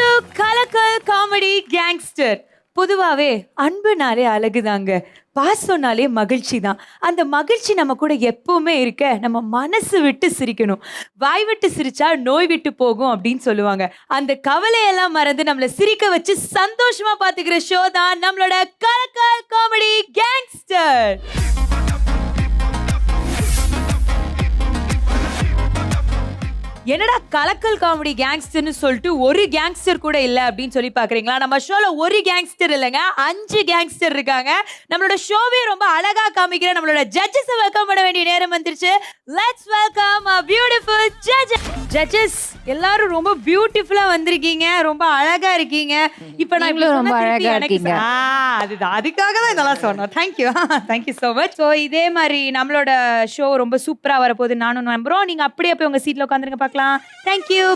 To Kalakkal comedy gangster. பொதுவாவே அன்புனாலே அழகுதாங்க, பாசம்னாலே மகிழ்ச்சி தான். அந்த மகிழ்ச்சி நம்ம கூட எப்பவுமே இருக்க நம்ம மனசு விட்டு சிரிக்கணும். வாய் விட்டு சிரிச்சா நோய் விட்டு போகும் அப்படின்னு சொல்லுவாங்க. அந்த கவலையெல்லாம் மறந்து நம்மளை சிரிக்க வச்சு சந்தோஷமா பாத்துக்கிற ஷோ தான் நம்மளோட கலக்கல் காமெடி கேங்ஸ்டர். என்னடா கலக்கல் காமெடி கேங்ஸ்டர்னு சொல்லிட்டு ஒரு கேங்ஸ்டர் கூட இல்ல அப்படின்னு சொல்லி பாக்குறீங்களா? நம்ம ஷோல ஒரு கேங்ஸ்டர் இல்லைங்க, 5 கேங்ஸ்டர் இருக்காங்க. நம்மளோட ஷோவே ரொம்ப அழகா காமிக்கிற நம்மளோட ஜட்ஜஸ் வெல்கம் பண்ண வேண்டிய நேரம் வந்துருச்சு. Let's welcome a beautiful judges. Judges எல்லாரும் ரொம்ப பியூட்டிஃபுல்லா வந்திருக்கீங்க, ரொம்ப அழகா இருக்கீங்க. இப்போ நான் இப்படி ரொம்ப சொன்னா அழகா எனக்கு இருக்கீங்க. அதுதான், அதுக்காக தான் இதெல்லாம் சொன்னோம். Thank you thank you so much. So இதே மாதிரி நம்மளோட ஷோ ரொம்ப சூப்பரா வரப்போகுது நானும் நம்புறோம். நீங்க அப்படியே போய் உங்க சீட்ல உட்காந்துருங்க பார்க்கலாம். தேங்க்யூ.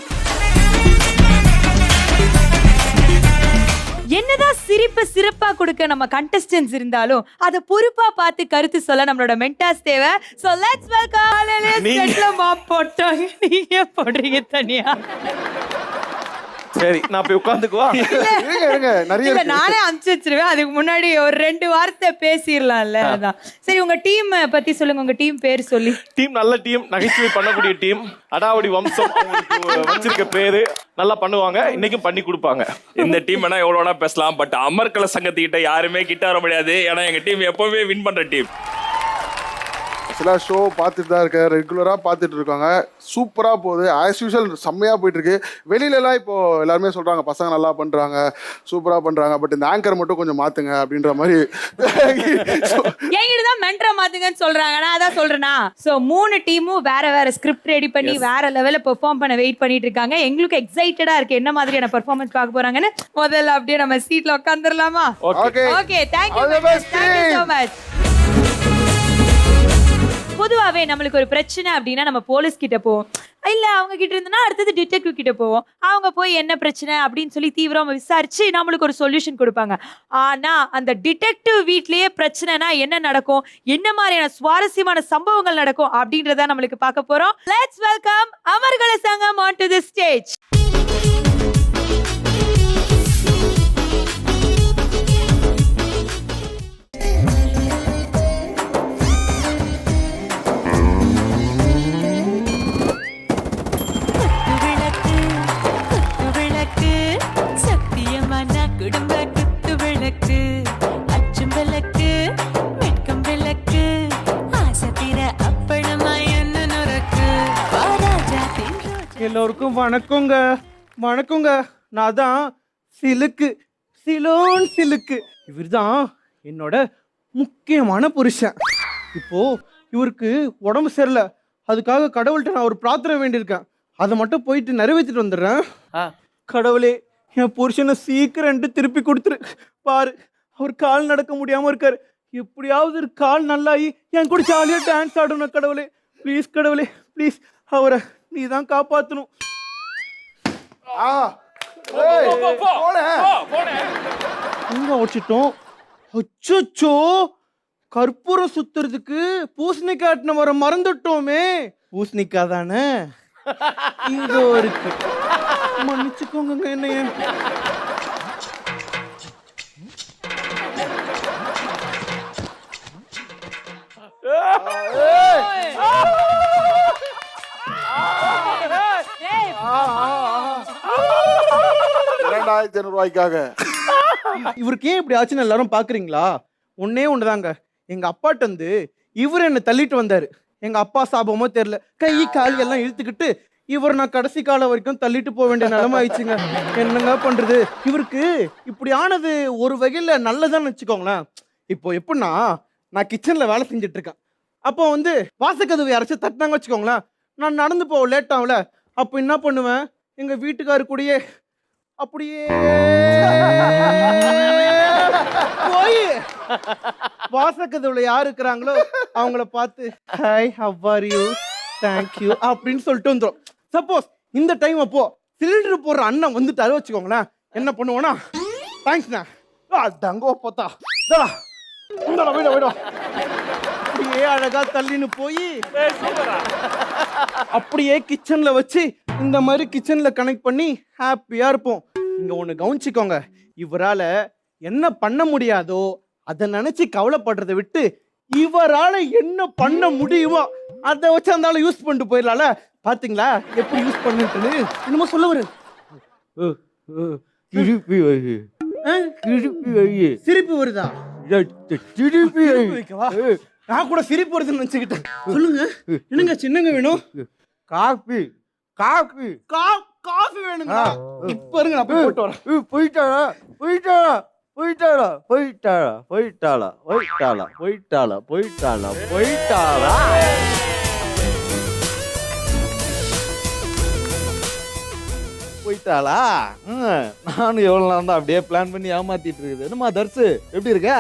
என்னதான் சிரிப்பை சிறப்பா கொடுக்க நம்ம கண்டஸ்டன்ஸ் இருந்தாலும் அதை பொறுப்பா பார்த்து கருத்து சொல்ல நம்மளோட மென்டாஸ் தேவை. So let's welcome. மாப் போட்டாங்க, நீங்க போடுறீங்க தனியா. சரி, நான் போய் உட்காந்துக்குவா. நிறைய நானே அனுப்பிச்சு வச்சிருவேன். அதுக்கு முன்னாடி ஒரு 2 வார்த்தை பேசிடலாம்ல. அதான் சரி. உங்க டீம் பத்தி சொல்லுங்க. உங்க டீம் பேர் சொல்லி. டீம் நல்ல டீம், நகைச்சுவை பண்ணக்கூடிய டீம். அடாவடி வம்சம் வச்சிருக்க பேரு. நல்லா பண்ணுவாங்க, இன்னைக்கும் பண்ணி கொடுப்பாங்க. இந்த டீம் வேணா எவ்வளோனா பேசலாம், பட் அமர்கல சங்கத்துக்கிட்ட யாருமே கிட்ட வர முடியாது. ஏன்னா எங்க டீம் எப்பவுமே வின் பண்ற டீம். சில ஷோ பார்த்துட்டு தான் இருக்கேன், ரெகுலராக பார்த்துட்டு இருக்காங்க. சூப்பராக போகுது, ஆஸ் யூஷுவல் செம்மையாக போயிட்டுருக்கு. வெளியிலலாம் இப்போது எல்லாருமே சொல்கிறாங்க பசங்க நல்லா பண்ணுறாங்க, சூப்பராக பண்ணுறாங்க, பட் இந்த ஆங்கர் மட்டும் கொஞ்சம் மாற்றுங்க அப்படின்ற மாதிரி என்கிட்ட தான் மென்டரை மாற்றுங்கன்னு சொல்கிறாங்க. நான் அதான் சொல்கிறேன்னா. ஸோ 3 டீமும் வேற வேற ஸ்கிரிப்ட் ரெடி பண்ணி வேற லெவலில் பெர்ஃபார்ம் பண்ண வெயிட் பண்ணிட்டு இருக்காங்க. எங்களுக்கு எக்ஸைட்டடாக இருக்குது என்ன மாதிரியான பெர்ஃபார்மன்ஸ் பார்க்க போகிறாங்கன்னு. முதல்ல அப்படியே நம்ம சீட்டில் உட்காந்துடலாமா? Okay okay, thank you so much. பொதுவாகவே நம்மளுக்கு ஒரு பிரச்சனை அப்படின்னா நம்ம போலீஸ் கிட்ட போவோம், இல்ல அவங்க கிட்ட இருந்தனா அடுத்தது டிடெக்டிவ் கிட்ட போவோம். அவங்க போய் என்ன பிரச்சனை அப்படின்னு சொல்லி தீவிரமா விசாரிச்சு நம்மளுக்கு ஒரு சொல்யூஷன் கொடுப்பாங்க. ஆனா அந்த டிடெக்டிவ் வீட்லயே பிரச்சனைனா என்ன நடக்கும், என்ன மாதிரியான சுவாரஸ்யமான சம்பவங்கள் நடக்கும் அப்படின்றத நம்மளுக்கு பார்க்க போறோம். லெட்ஸ் வெல்கம் அமர்கல சங்கம் ஆன் டு தி ஸ்டேஜ். எல்லோருக்கும் வணக்கங்க. வணக்கங்க. நான் தான் சிலுக்கு, சிலோன் சிலுக்கு. இவர் தான் என்னோட முக்கியமான புருஷன். இப்போ இவருக்கு உடம்பு சரியில்லை, அதுக்காக கடவுள்கிட்ட நான் ஒரு பிரார்த்தனை வேண்டியிருக்கேன். அதை மட்டும் போயிட்டு நிறைவேற்றிட்டு வந்துடுறேன். கடவுளே, என் புருஷனை சீக்கிரம் திருப்பி கொடுத்துரு. பாரு, அவர் கால் நடக்க முடியாம இருக்காரு. எப்படியாவது கால் நல்லாயி என் கூட ஜாலியா டான்ஸ் ஆடணும். கடவுளே ப்ளீஸ், கடவுளே ப்ளீஸ், அவரை நீ தான் காப்பாத்தணும். வச்சிட்டோம். அச்சோ, கற்பூரம் சுத்துறதுக்கு பூசணிக்காய் நம்ம மறந்துட்டோமே. பூசணிக்காய் தானே இதோ இருக்கு, மன்னிச்சுக்கோங்க என்னைய. ரூபாய்க்காக இவருக்கு ஏன் இப்படி ஆச்சுன்னு எல்லாரும் பாக்குறீங்களா? ஒன்னே ஒண்ணுதாங்க. எங்க அப்பாட்ட வந்து இவர் என்ன தள்ளிட்டு வந்தாரு. எங்க அப்பா சாபமோ தெரியல, கை கால் எல்லாம் இழுத்துக்கிட்டு இவர் நான் கடைசி காலம் வரைக்கும் தள்ளிட்டு போக வேண்டிய நிலைமை ஆயிடுச்சுங்க. என்னங்க பண்றது? இவருக்கு இப்படி ஆனது ஒரு வகையில நல்லதான்னு வச்சுக்கோங்களேன். இப்போ எப்படின்னா, நான் கிச்சன்ல வேலை செஞ்சுட்டு இருக்கேன். அப்போ வந்து வாசக்கதவு யாராச்சும் தட்டினாங்க வச்சுக்கோங்களேன், நான் நடந்து போக லேட் ஆகல. அப்போ என்ன பண்ணுவேன், எங்க வீட்டுக்காரு கூடயே அப்படியே போய் வாசக்கதவுல யாரு இருக்கிறாங்களோ அவங்கள பார்த்து hi how are you thank you அப்படின்னு சொல்லிட்டு வந்துடும். சப்போஸ் இந்த டைம் அப்போ சிலிண்டர் போடுற அண்ணன் வந்துட்டாரு வச்சுக்கோங்களேன், என்ன பண்ணுவோன்னா, தேங்க்ஸ்ண்ணா தங்கோ பார்த்தா அப்படியே அழகா தள்ளின்னு போய் அப்படியே கிச்சன்ல வச்சு இந்த மாதிரி கிச்சன்ல கனெக்ட் பண்ணி ஹாப்பியா இருப்போம். இங்க ஒண்ணு கவனிச்சுக்கோங்க, இவரால என்ன பண்ண முடியாதோ அதை நினைச்சு கவலைப்படுறதை விட்டு இவரால என்ன பண்ண முடியுமோ அதை வச்சு அந்த ஆளை யூஸ் பண்ணிட்டு போயிடலாம்ல. பாத்தீங்களா எப்படி யூஸ் பண்ணிட்டு என்னமோ சொல்ல வரு. திருப்பி வை, ஆ? திருப்பி வை, சிரிப்பு வருதா? திருப்பி வை. வைக்கவா? நான் கூட சிரிப்பு வருதுன்னு நினைச்சுக்கிட்டேன். சொல்லுங்க, என்னங்க சின்னங்க வேணும்? Coffee coffee. காஃபி வேணுங்களா? இப்ப இருங்க, நான் போய் போட்டு வரேன். போயிட்டாளா போயிட்டாளா போயிட்டாளா போயிட்டாளா போயிட்டாளா போயிட்டாளா போயிட்டாளா போயிட்டாளா போயிட்டாளா. போயிட்டாளா? நானும் எவ்வளவு நேரம் தான் அப்படியே பிளான் பண்ணி ஏமாத்திட்டு இருக்குது. என்னம்மா தர்சு, எப்படி இருக்க?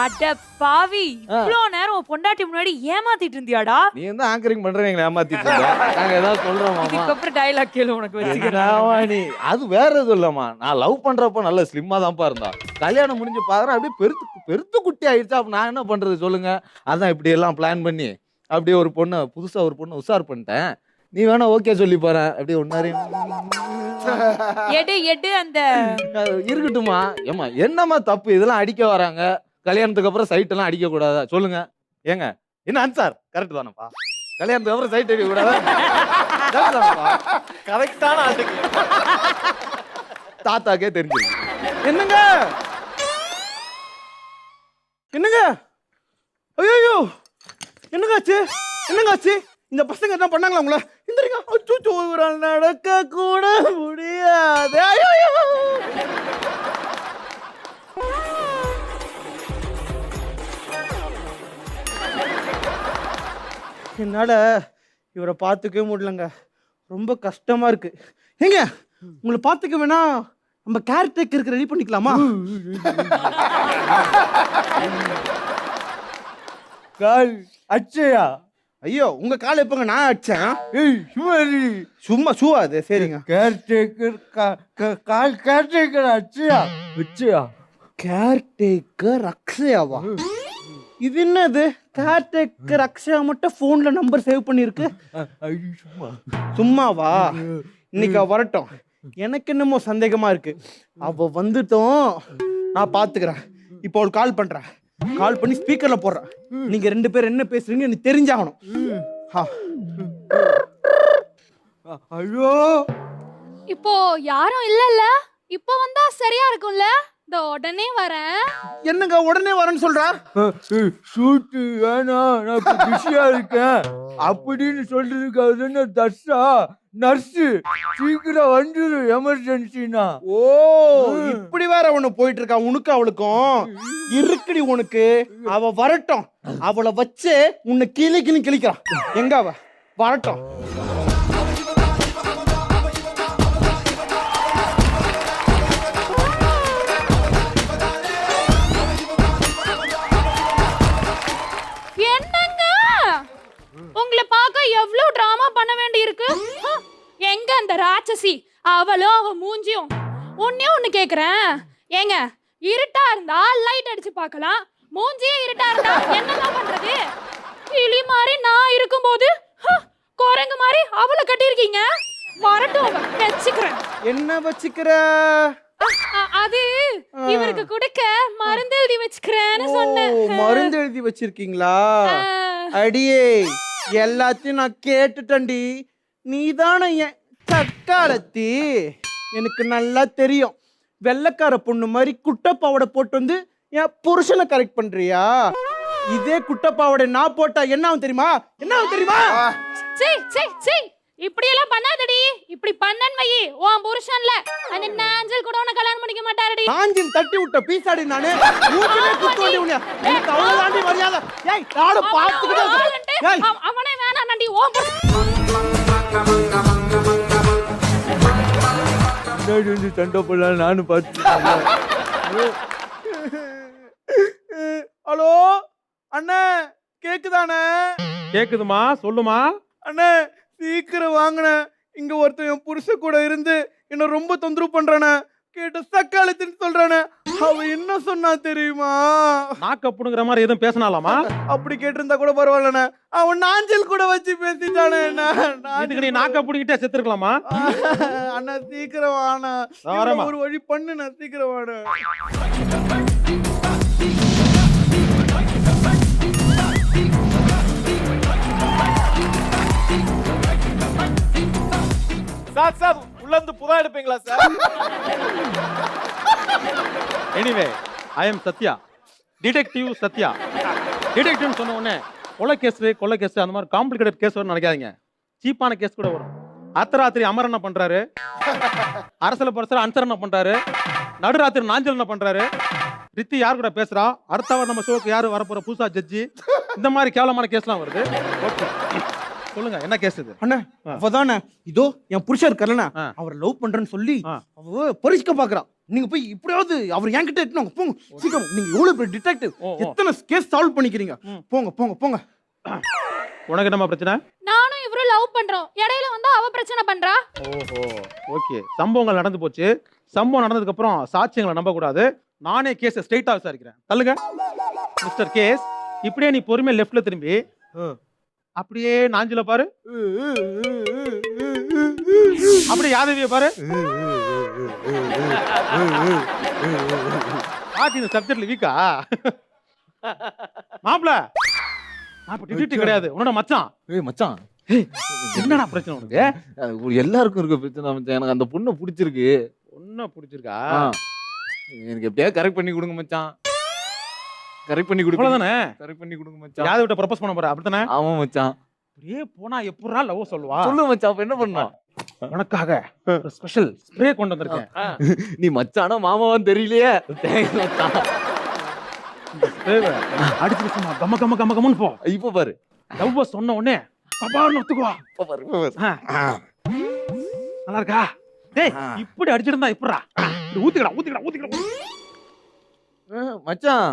அட பாவி, இவ்ளோ நேரம் உன் பொண்டாட்டி முன்னாடி ஏமாத்திட்டு இருந்தியாடா? நீ வந்து ஆங்கரிங் பண்ற எங்களை ஏமாத்திட்டு இருக்க. நாங்க ஏதாவது சொல்றோம் மாமா. இதுக்கப்புறம் டயலாக் கேளு உனக்கு வச்சுக்கிறேன். என்னம்மா நீ, அது வேற எதுவும் இல்லம்மா. நான் லவ் பண்றப்ப நல்ல ஸ்லிம்மா தான்ப்பா இருந்தா. கல்யாணம் முடிஞ்சு பாக்குறேன் அப்படியே பெருத்து குட்டி ஆயிடுச்சு. அப்ப நான் என்ன பண்றது சொல்லுங்க? அதான் இப்படி எல்லாம் பிளான் பண்ணி அப்படியே ஒரு பொண்ணை புதுசா ஒரு பொண்ணை உஷார் பண்ணிட்டேன். நீ வேணா ஓகே சொல்லி போறேன். அப்படியே ஒன்னாரி எடு அந்த இருக்கட்டுமா. ஏமா என்னம்மா தப்பு, இதெல்லாம் அடிக்க வராங்க. கல்யாணத்துக்கு அப்புறம் சைட் எல்லாம் அடிக்க கூடாதா சொல்லுங்க? ஏங்க என்ன ஆன்சர் கரெக்ட் தானப்பா? கல்யாணத்துக்கு அப்புறம் சைட் அடிக்க கூடாதா? கரெக்டான ஆட்டுக்கு தாத்தாக்கே தெரிஞ்சிருக்கு. என்னங்க என்னங்க, ஐயோ என்னங்க ஆச்சு? என்னங்க ஆச்சு? இந்த பசங்க என்ன பண்ணாங்களா உங்கள? இந்தரிங்க, அச்சோ இவரால் நடக்க கூட முடியாது. ஐயோ என்னால இவரை பார்த்துக்கவே முடியலங்க, ரொம்ப கஷ்டமா இருக்கு. ஏங்க உங்களை பார்த்துக்க வேணா நம்ம கேர்டேக்கருக்கு ரெடி பண்ணிக்கலாமா? கால் அச்சையா? ஐயோ உங்க கால் எப்பங்க நான் அடிச்சேன்? ஏய் சுமாரி, சும்மா ஷூ அது. சரிங்க, கேர்டேக்கர் கால் கேர்டேக்கர் அச்சையா வச்சையா? கேர்டேக்கர் அக்ஷயாவா? இது என்னது? கேர்டேக்கர் அக்ஷயா மட்டும் போன்ல நம்பர் சேவ் பண்ணிருக்கு. சும்மா சும்மாவா? இன்னைக்கு அவ வரட்டும். எனக்கு என்னமோ சந்தேகமா இருக்கு. அவ வந்துட்டோம், நான் பாத்துக்கிறேன். இப்போ அவள் கால் பண்றேன். கால் பண்ணி ஸ்பீக்கர்ல போடுறேன். நீங்க ரெண்டு பேரும் என்ன பேசுறீங்க எனக்கு தெரிஞ்சாகணும். ஐயோ இப்போ யாரும் இல்லல்ல, இப்போ வந்தா சரியா இருக்கும்ல. இந்த உடனே வரேன். என்னங்க உடனே வரேன்னு சொல்றா? ஷூட்டு வேணாம், நான் இப்ப பிஸியா இருக்கேன் அப்படின்னு சொல்றதுக்கு அது என்ன தர்ஷா நர்ஸு, சீக்கிரம் வந்துரு எமர்ஜென்சினா. ஓ இப்படி வேற ஒண்ணு போயிட்டு இருக்கா உனக்கு அவளுக்கும்? இருக்குடி உனக்கு. அவ வரட்டும், அவளை வச்சு உன்னை கிளிக்கிறான். எங்க அவ வரட்டும். என்னங்க உங்களை பார்க்க எவ்வளவு டிராமா பண்ண வேண்டி இருக்கு. எங்க அந்த ராட்சசி, அவளும் அவ மூஞ்சியும். ஒண்ணு கேக்குறேன், ஏங்க இருட்டா இருந்தா லைட் அடிச்சு பார்க்கலாம், மூஞ்சியே இருட்டா இருந்தா என்னதான் பண்றது? கிளி மாதிரி நான் இருக்கும்போது குரங்கு மாதிரி அவளை கட்டியிருக்கீங்க. வரட்டும் வச்சுக்கிறேன். என்ன வச்சுக்கிற? அது இவருக்கு கொடுக்க மருந்து எழுதி வச்சுக்கிறேன்னு சொன்னேன். மருந்து எழுதி வச்சிருக்கீங்களா? அடியே எல்லாத்தையும் நான் கேட்டுட்டேன்டி. நீதானே என் தக்காளத்தி. எனக்கு நல்லா தெரியும், வெள்ளைக்கார பொண்ணு மாதிரி குட்டப்பாவோட போட்டு வந்து என் புருஷனை கரெக்ட் பண்றியா? இதே குட்டப்பாவோட நான் போட்டா என்ன ஆகும் தெரியுமா? என்ன ஆகும் தெரியுமா? இப்படி எல்லாம் பண்ணாதடி. இப்படி பண்ணன் வை, உன் புருஷன்ல அந்த நாஞ்சல் கூட உன கல்யாணம் பண்ணிக்க மாட்டாரடி. நாஞ்சில் தட்டி விட்ட பீசாடி நானு. மூஞ்சிலே குத்து வண்டி உன்னை. எனக்கு அவ்வளவுதாண்டி மரியாதை. ஏய் நானும் பார்த்துக்கிட்டே இருக்கேன். ஏய் அவனே வேணாம் நண்டி. ஓ சண்டை போடலாம் நானும் பார்த்து. ஹலோ அண்ணே, கேக்குதானே? கேக்குதுமா, சொல்லுமா. அண்ணே சீக்கிரம் வாங்கினே. இங்க ஒருத்தன் என் புருஷ கூட இருந்து என்ன ரொம்ப தொந்தரவு பண்றானே. கேட்ட சக்காலத்தின்னு சொல்றானே. அவ என்ன சொன்னா தெரியுமா? நாக்கு அப்புடுங்கிற மாதிரி எதுவும் பேசினாலாமா? அப்படி கேட்டிருந்தா கூட பரவாயில்லண்ணே. அவன் நாஞ்சல் கூட வச்சு பேசிட்டானே என்ன. இதுக்கு நீ நாக்கு அப்புடிக்கிட்டே செத்துருக்கலாமா? அண்ணா சீக்கிரம் வாண்ணா. வரேம்மா. ஒரு வழி பண்ணுண்ணா, சீக்கிரம் வாண்ணா. சார் உள்ள இருந்து புதா எடுப்பீங்களா sir? Anyway I am Sathya, detective Sathya. டிடெக்டிவ்னு சொன்ன உடனே கொலை கேஸ் அந்த மாதிரி காம்ப்ளிகேட்டட் கேஸ் வரும்னு நினைக்காதீங்க. சீப்பான கேஸ் கூட வரும். அர்த்தராத்திரி அமர் என்ன பண்றாரு, அரசல பரசல அன்சர் என்ன பண்றாரு, நடுராத்திரி நாஞ்சல் என்ன பண்றாரு, ரித்தி யார் கூட பேசுறா, அடுத்தவர் நம்ம ஷோக்கு யாரு வரப்போற புதுசா ஜட்ஜி, இந்த மாதிரி கேவலமான கேஸ்லாம் வருது. ஓகே சொல்லுங்க, என்ன கேஸ் இது? அண்ணா அவதானே இதோ என் புருஷன் இருக்காருண்ணா, ஆ. அவரை லவ் பண்றேன்னு சொல்லி ஆ. அவ பரிசுக்க பாக்குறான். நீங்க போய் இப்படியாவது அவர் என்கிட்ட எட்டுனாங்க போங்க சீக்கிரம். நீங்க எவ்வளவு பெரிய டிடெக்டிவ், ஓ. எத்தனை கேஸ் சால்வ் பண்ணிக்கிறீங்க. போங்க போங்க போங்க. உனக்கு என்னமா பிரச்சனை? நானும் இவரும் லவ் பண்றோம், இடையில வந்து அவ பிரச்சனை பண்றா. ஓஹோ ஓகே, சம்பவங்கள் நடந்து போச்சு. சம்பவம் நடந்ததுக்கு அப்புறம் சாட்சியங்களை நம்ப கூடாது. நானே கேஸை ஸ்ட்ரைட்டா விசாரிக்கிறேன். தள்ளுங்க மிஸ்டர் கேஸ். இப்படியே நீ பொறுமையா லெஃப்ட்ல திரும்பி அப்படியே நாஞ்சில பாரு, அப்படியே யாதவிய பாரு. பாட்டி இந்த சப்ஜெக்ட்ல வீக்கா மாப்ள? நான் இப்ப டிடெக்டிவ் கிடையாது, உன்னோட மச்சான். ஏய் மச்சான், என்னடா பிரச்சனை உனக்கு? எல்லாருக்கும் இருக்க பிரச்சனை மச்சான். எனக்கு அந்த பொண்ணை பிடிச்சிருக்கு. ஒன்னும் பிடிச்சிருக்கா? எனக்கு எப்படியாவது கரெக்ட் பண்ணி கொடுங்க மச்சான். கரெக்ட் பண்ணி கொடுங்க. அவ்வளவுதானே? கரெக்ட் பண்ணி கொடுங்க மச்சான். யாவது விட்ட ப்ரப்போஸ் பண்ண போற அப்படித்தானே? ஆமா மச்சான். அப்படியே போனா எப்படா லவ் சொல்லுவா? சொல்லு மச்சான், அப்ப என்ன பண்ணலாம்? உனக்காக ஒரு ஸ்பெஷல் ஸ்ப்ரே கொண்டு வந்திருக்கேன். நீ மச்சானா மாமாவான்னு தெரியலையே. தேங்க்ஸ் மச்சான். அடிச்சு சும்மா கம கம கம கமன்னு போ. இப்ப பாரு, லவ் சொன்ன உடனே கபார்னு ஒத்துக்குவா. இப்ப பாரு, இப்ப பாரு. நல்லா இருக்கா? டேய் இப்படி அடிச்சிட்டு இருந்தா எப்படா? ஊத்திக்கடா ஊத்திக்கடா ஊத்திக்கடா. மச்சான்,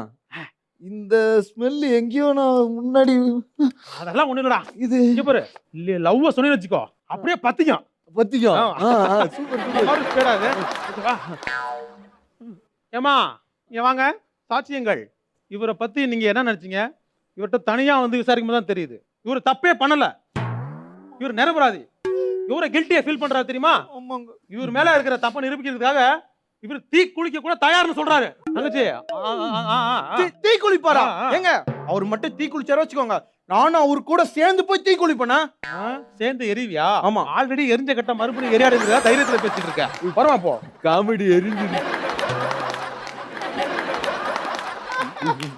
இந்த ஸ்மெல் எங்கேயோ நான் முன்னாடி. அதெல்லாம் ஒண்ணு இல்லடா. இது இங்க பாரு, இல்ல லவ் சொன்னேன்னு வச்சுக்கோ அப்படியே பத்திக்கும். பத்திக்கும். ஆ. சூப்பர் இந்த மாதிரி ஸ்பீடா இது. ஓகேவா? ஏமா இங்க வாங்க. சாட்சியங்கள். இவரை பத்தி நீங்க என்ன நினைச்சீங்க? இவர்கிட்ட தனியா வந்து விசாரிக்கும் போது தான் தெரியுது இவர் தப்பே பண்ணல. இவர் நிரபராதி. இவரை கில்ட்டியா ஃபீல் பண்றாரு தெரியுமா? இவர் மேல இருக்கிற தப்பை நிரூபிக்கிறதுக்காக இவர் தீ குளிக்க கூட தயார்னு சொல்றாரு. தங்கச்சி தீ குளிப்பாரா? ஆ, ஆ. ஏங்க அவர் மட்டும் தீ குளிச்சார வச்சுக்கோங்க, நானும் அவரு கூட சேர்ந்து போய் தீ குளிப்பேனா? சேர்ந்து எரிவியா? ஆமா. ஆல்ரெடி எரிஞ்ச கட்ட மறுபடியும் எரியாடுங்கிறதா தைரியத்துல பேசிட்டு இருக்க. பரவா போ. காமெடி எரிஞ்சுது.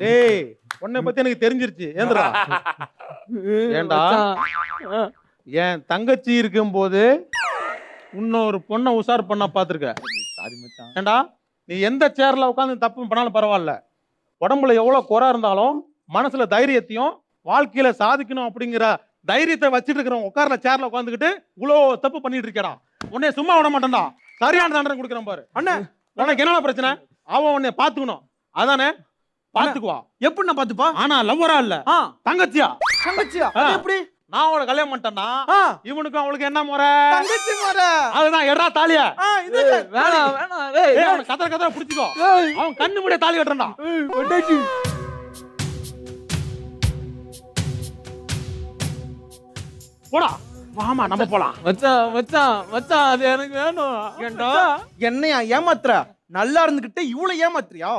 டேய் உன்னை பத்தி எனக்கு தெரிஞ்சிருச்சு. ஏந்திரா. ஏண்டா என் தங்கச்சி இருக்கும்போது இன்னொரு பொண்ணை உஷார் பண்ண பாத்துருக்க. சாரி மச்சான். ஏண்டா நீ எந்த சேர்ல உட்காந்து தப்பு பண்ணாலும் பரவாயில்ல, உடம்புல எவ்வளவு குறை இருந்தாலும் மனசுல தைரியத்தையும் வாழ்க்கையில சாதிக்கணும் அப்படிங்கிற தைரியத்தை வச்சுட்டு இருக்கிறவங்க உட்கார்ல சேர்ல உட்காந்துக்கிட்டு இவ்வளவு தப்பு பண்ணிட்டு இருக்கடா. உன்னை சும்மா விட மாட்டேன்டா. சரியான தண்டனை கொடுக்குறேன் பாரு. அண்ணா உனக்கு என்ன பிரச்சனை? அவன் உன்னை பாத்துக்கணும், அதானே? பாத்துக்குவா. எப்படி நான் பாத்துப்பா? ஆனா லவ்வரா இல்ல, ஆ, தங்கச்சியா. தங்கச்சியா? ஆ. அது எப்படி? நான் அவளை கல்யாணம் பண்ணிட்டேன்னா ஆ, இவனுக்கும் அவளுக்கு என்ன முறை? தங்கச்சி முறை. அதுதான் எடா தாலியா. இது வேணாம் வேணாம். டேய், ஏய் அவன கதற கதற புடிச்சுக்கோ. அவன் கண்ணு மூடிய தாலி கட்டறடா. பொண்டாட்டி. போடா. வாமா நம்ம போலாம். மச்சான் மச்சான் மச்சான், அது எனக்கு வேணும். ஏண்டா என்னையா ஏமாத்துற? நல்லா இருந்துகிட்டே இவ்வளவு ஏமாத்துறியா?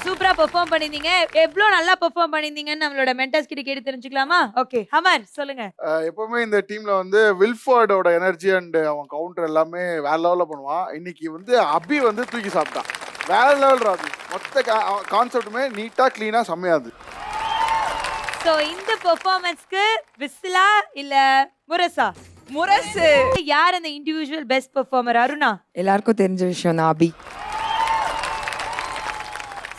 சூப்பரா பெர்ஃபார்ம் பண்ணிருந்தீங்க. எவ்வளவு நல்லா பெர்ஃபார்ம் பண்ணிருந்தீங்கன்னு நம்மளோட மென்டர்ஸ் கிட்ட கேட்டு தெரிஞ்சுக்கலாமா? ஓகே ஹமர் சொல்லுங்க. எப்பவுமே இந்த டீம்ல வந்து வில்ஃபோர்டோட எனர்ஜி அண்ட் அவன் கவுண்டர் எல்லாமே வேற லெவல்ல பண்ணுவான். இன்னைக்கு வந்து அபி வந்து தூக்கி சாப்பிட்டான். வேற லெவல் ராபி. மொத்த கான்செப்டுமே நீட்டா கிளீனா செம்மையாது. சோ இந்த பெர்ஃபார்மன்ஸ்க்கு விசிலா இல்ல முரசா? முரசு. யார் அந்த இண்டிவிஜுவல் பெஸ்ட் பெர்ஃபார்மர்? அருணா. எல்லாருக்கும் தெரிஞ்ச விஷயம் தான் அபி.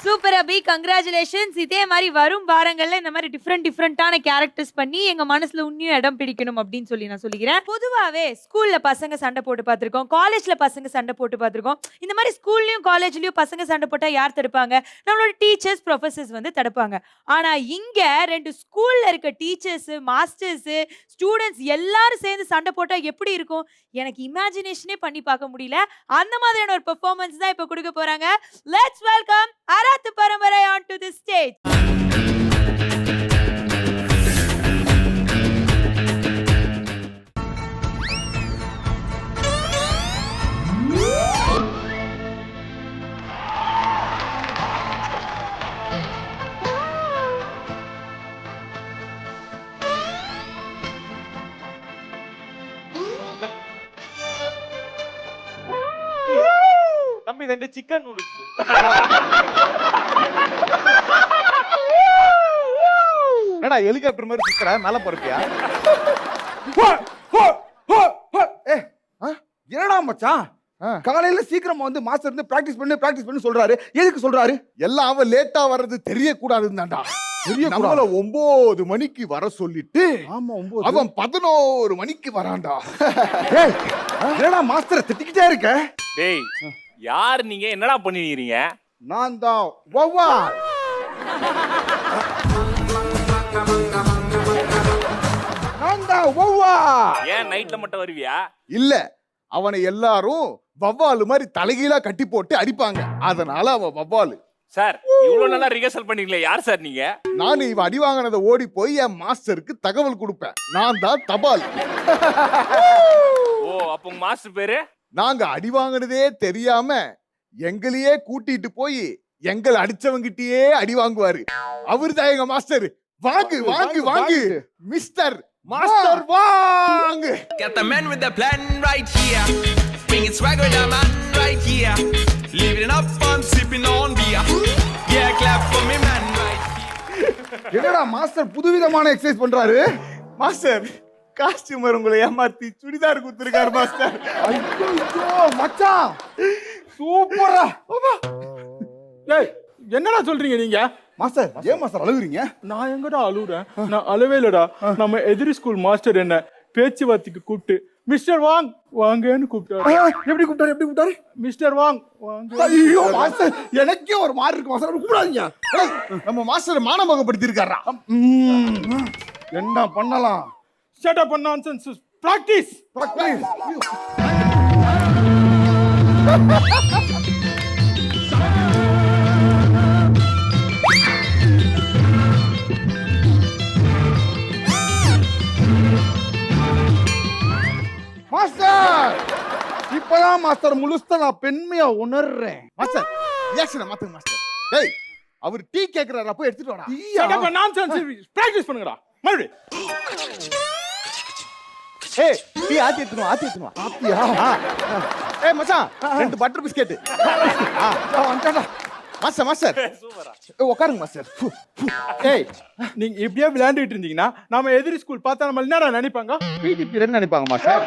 சூப்பர் அபி, கங்க்ராச்சுலேஷன்ஸ். இதே மாதிரி வரும் வாரங்கள்ல இந்த மாதிரி டிஃப்ரெண்டான கேரக்டர்ஸ் பண்ணி எங்க மனசுல உன்னியும் இடம் பிடிக்கணும் அப்படின்னு சொல்லி நான் சொல்லிக்கிறேன். பொதுவாவே ஸ்கூல்ல பசங்க சண்டை போட்டு பார்த்திருக்கோம், காலேஜ்ல பசங்க சண்டை போட்டு பார்த்திருக்கோம். இந்த மாதிரி ஸ்கூல்லயும் காலேஜ்லயும் பசங்க சண்டை போட்டா யார் தடுப்பாங்க? நம்மளோட டீச்சர்ஸ், ப்ரொஃபசர்ஸ் வந்து தடுப்பாங்க. ஆனா இங்க 2 ஸ்கூல்ல இருக்க டீச்சர்ஸ், மாஸ்டர்ஸ், ஸ்டூடெண்ட்ஸ் எல்லாரும் சேர்ந்து சண்டை போட்டா எப்படி இருக்கும்? எனக்கு இமேஜினேஷனே பண்ணி பார்க்க முடியல. அந்த மாதிரியான ஒரு பெர்ஃபார்மன்ஸ் தான் இப்ப கொடுக்க போறாங்க. லெட்ஸ் வெல்கம் ஆராத்து பரம்பரை on to the stage. தம்பி 2 சிக்கன் நூடுல்ஸ். என்னடா ஹெலிகாப்டர் மாதிரி சுத்துற, மேல போறப்பியா? என்னடா மச்சான் காலையில சீக்கிரமா வந்து மாஸ்டர் இருந்து பிராக்டிஸ் பண்ணி சொல்றாரு. எதுக்கு சொல்றாரு? எல்லாம் அவன் லேட்டா வர்றது தெரியக்கூடாதுதான்டா. நம்மள 9 மணிக்கு வர சொல்லிட்டு ஆமா 9 அவன் 11 மணிக்கு வரான்டா. ஏய், என்னடா மாஸ்டரை திட்டிக்கிட்டே இருக்க? டேய் யார் நீங்க என்னடா பண்ணிக்கிறீங்க? நான் தான் வவ்வா. நான் தான் வவ்வா. ஏன் நைட்ல மட்டும் வருவியா? இல்ல, அவனை எல்லாரும் வவ்வாலு மாதிரி தலைகீழா கட்டி போட்டு அடிப்பாங்க. அதனால அவன் வவ்வாலு. சார் இவ்வளவு நல்லா ரிஹர்சல் பண்ணிருக்கீங்களே, யார் சார் நீங்க? நான் இவன் அடி வாங்கினதை ஓடி போய் என் மாஸ்டருக்கு தகவல் கொடுப்பேன். நான் தான் தபால். ஓ அப்ப உங்க மாஸ்டர் பேரு? நாங்க அடி வாங்கினதே தெரியாம எங்களையே கூட்டிட்டு போய் எங்களை அடிச்சவங்கிட்டயே அடி வாங்குவாரு. அவருதான் எங்க மாஸ்டர். வாங்கு வாங்கு வாங்கு மிஸ்டர் மாஸ்டர் வாங்கு. Got the man with the plan right here. Bringing swag with the man right here. Living it up and sipping on beer. Yeah, clap for me man right here. என்னடா master புதுவிதமான exercise பண்றாரு? Master costumer உங்களை ஏமாத்தி churidar குத்துருக்காரு master. ஐயோ மச்சான் சூப்பரா. ஏய் என்னடா சொல்றீங்க நீங்க? மாஸ்டர் ஏன் மாஸ்டர் அழுகுறீங்க? நான் எங்கடா அழுகுறேன்? நான் அழுவே இல்லடா. நம்ம எதிரி ஸ்கூல் மாஸ்டர் என்ன பேச்சுவார்த்தைக்கு கூப்பிட்டு மிஸ்டர் வாங் வாங்கன்னு கூப்பிட்டாரு. எப்படி கூப்பிட்டாரு? மிஸ்டர் வாங் வாங்க. ஐயோ மாஸ்டர் எனக்கே ஒரு மாதிரி இருக்கு மாஸ்டர், கூப்பிடாதீங்க. நம்ம மாஸ்டர் மானமகப்படுத்தி இருக்காரா? என்ன பண்ணலாம்? Shut up and nonsense. Practice. Master இப்பதான் மாஸ்டர் முழுசா நான் பெண்மையா உணர்றேன். மாஸ்டர் ரியாக்ஷனை மாத்துங்க மாஸ்டர். டேய் அவர் டீ கேக்குறாரா, போய் எடுத்துட்டு வாடா. Shut up and nonsense. Practice பண்ணுங்கடா. மறுபடியும். ஏய் டீ ஆத்தி எடுத்துனு ஆத்தியா? ஏய் மச்சான் 2 பட்டர் பிஸ்கட். வந்துடா மாஸ்டர் மாஸ்டர் உட்காருங்க மாஸ்டர். ஏய் நீங்க இப்படியே விளையாண்டுட்டு இருந்தீங்கன்னா நாம எதிரி ஸ்கூல் பார்த்தா நம்ம என்னடா நினைப்பாங்க? பிடிபி என்ன நினைப்பாங்க மாஸ்டர்?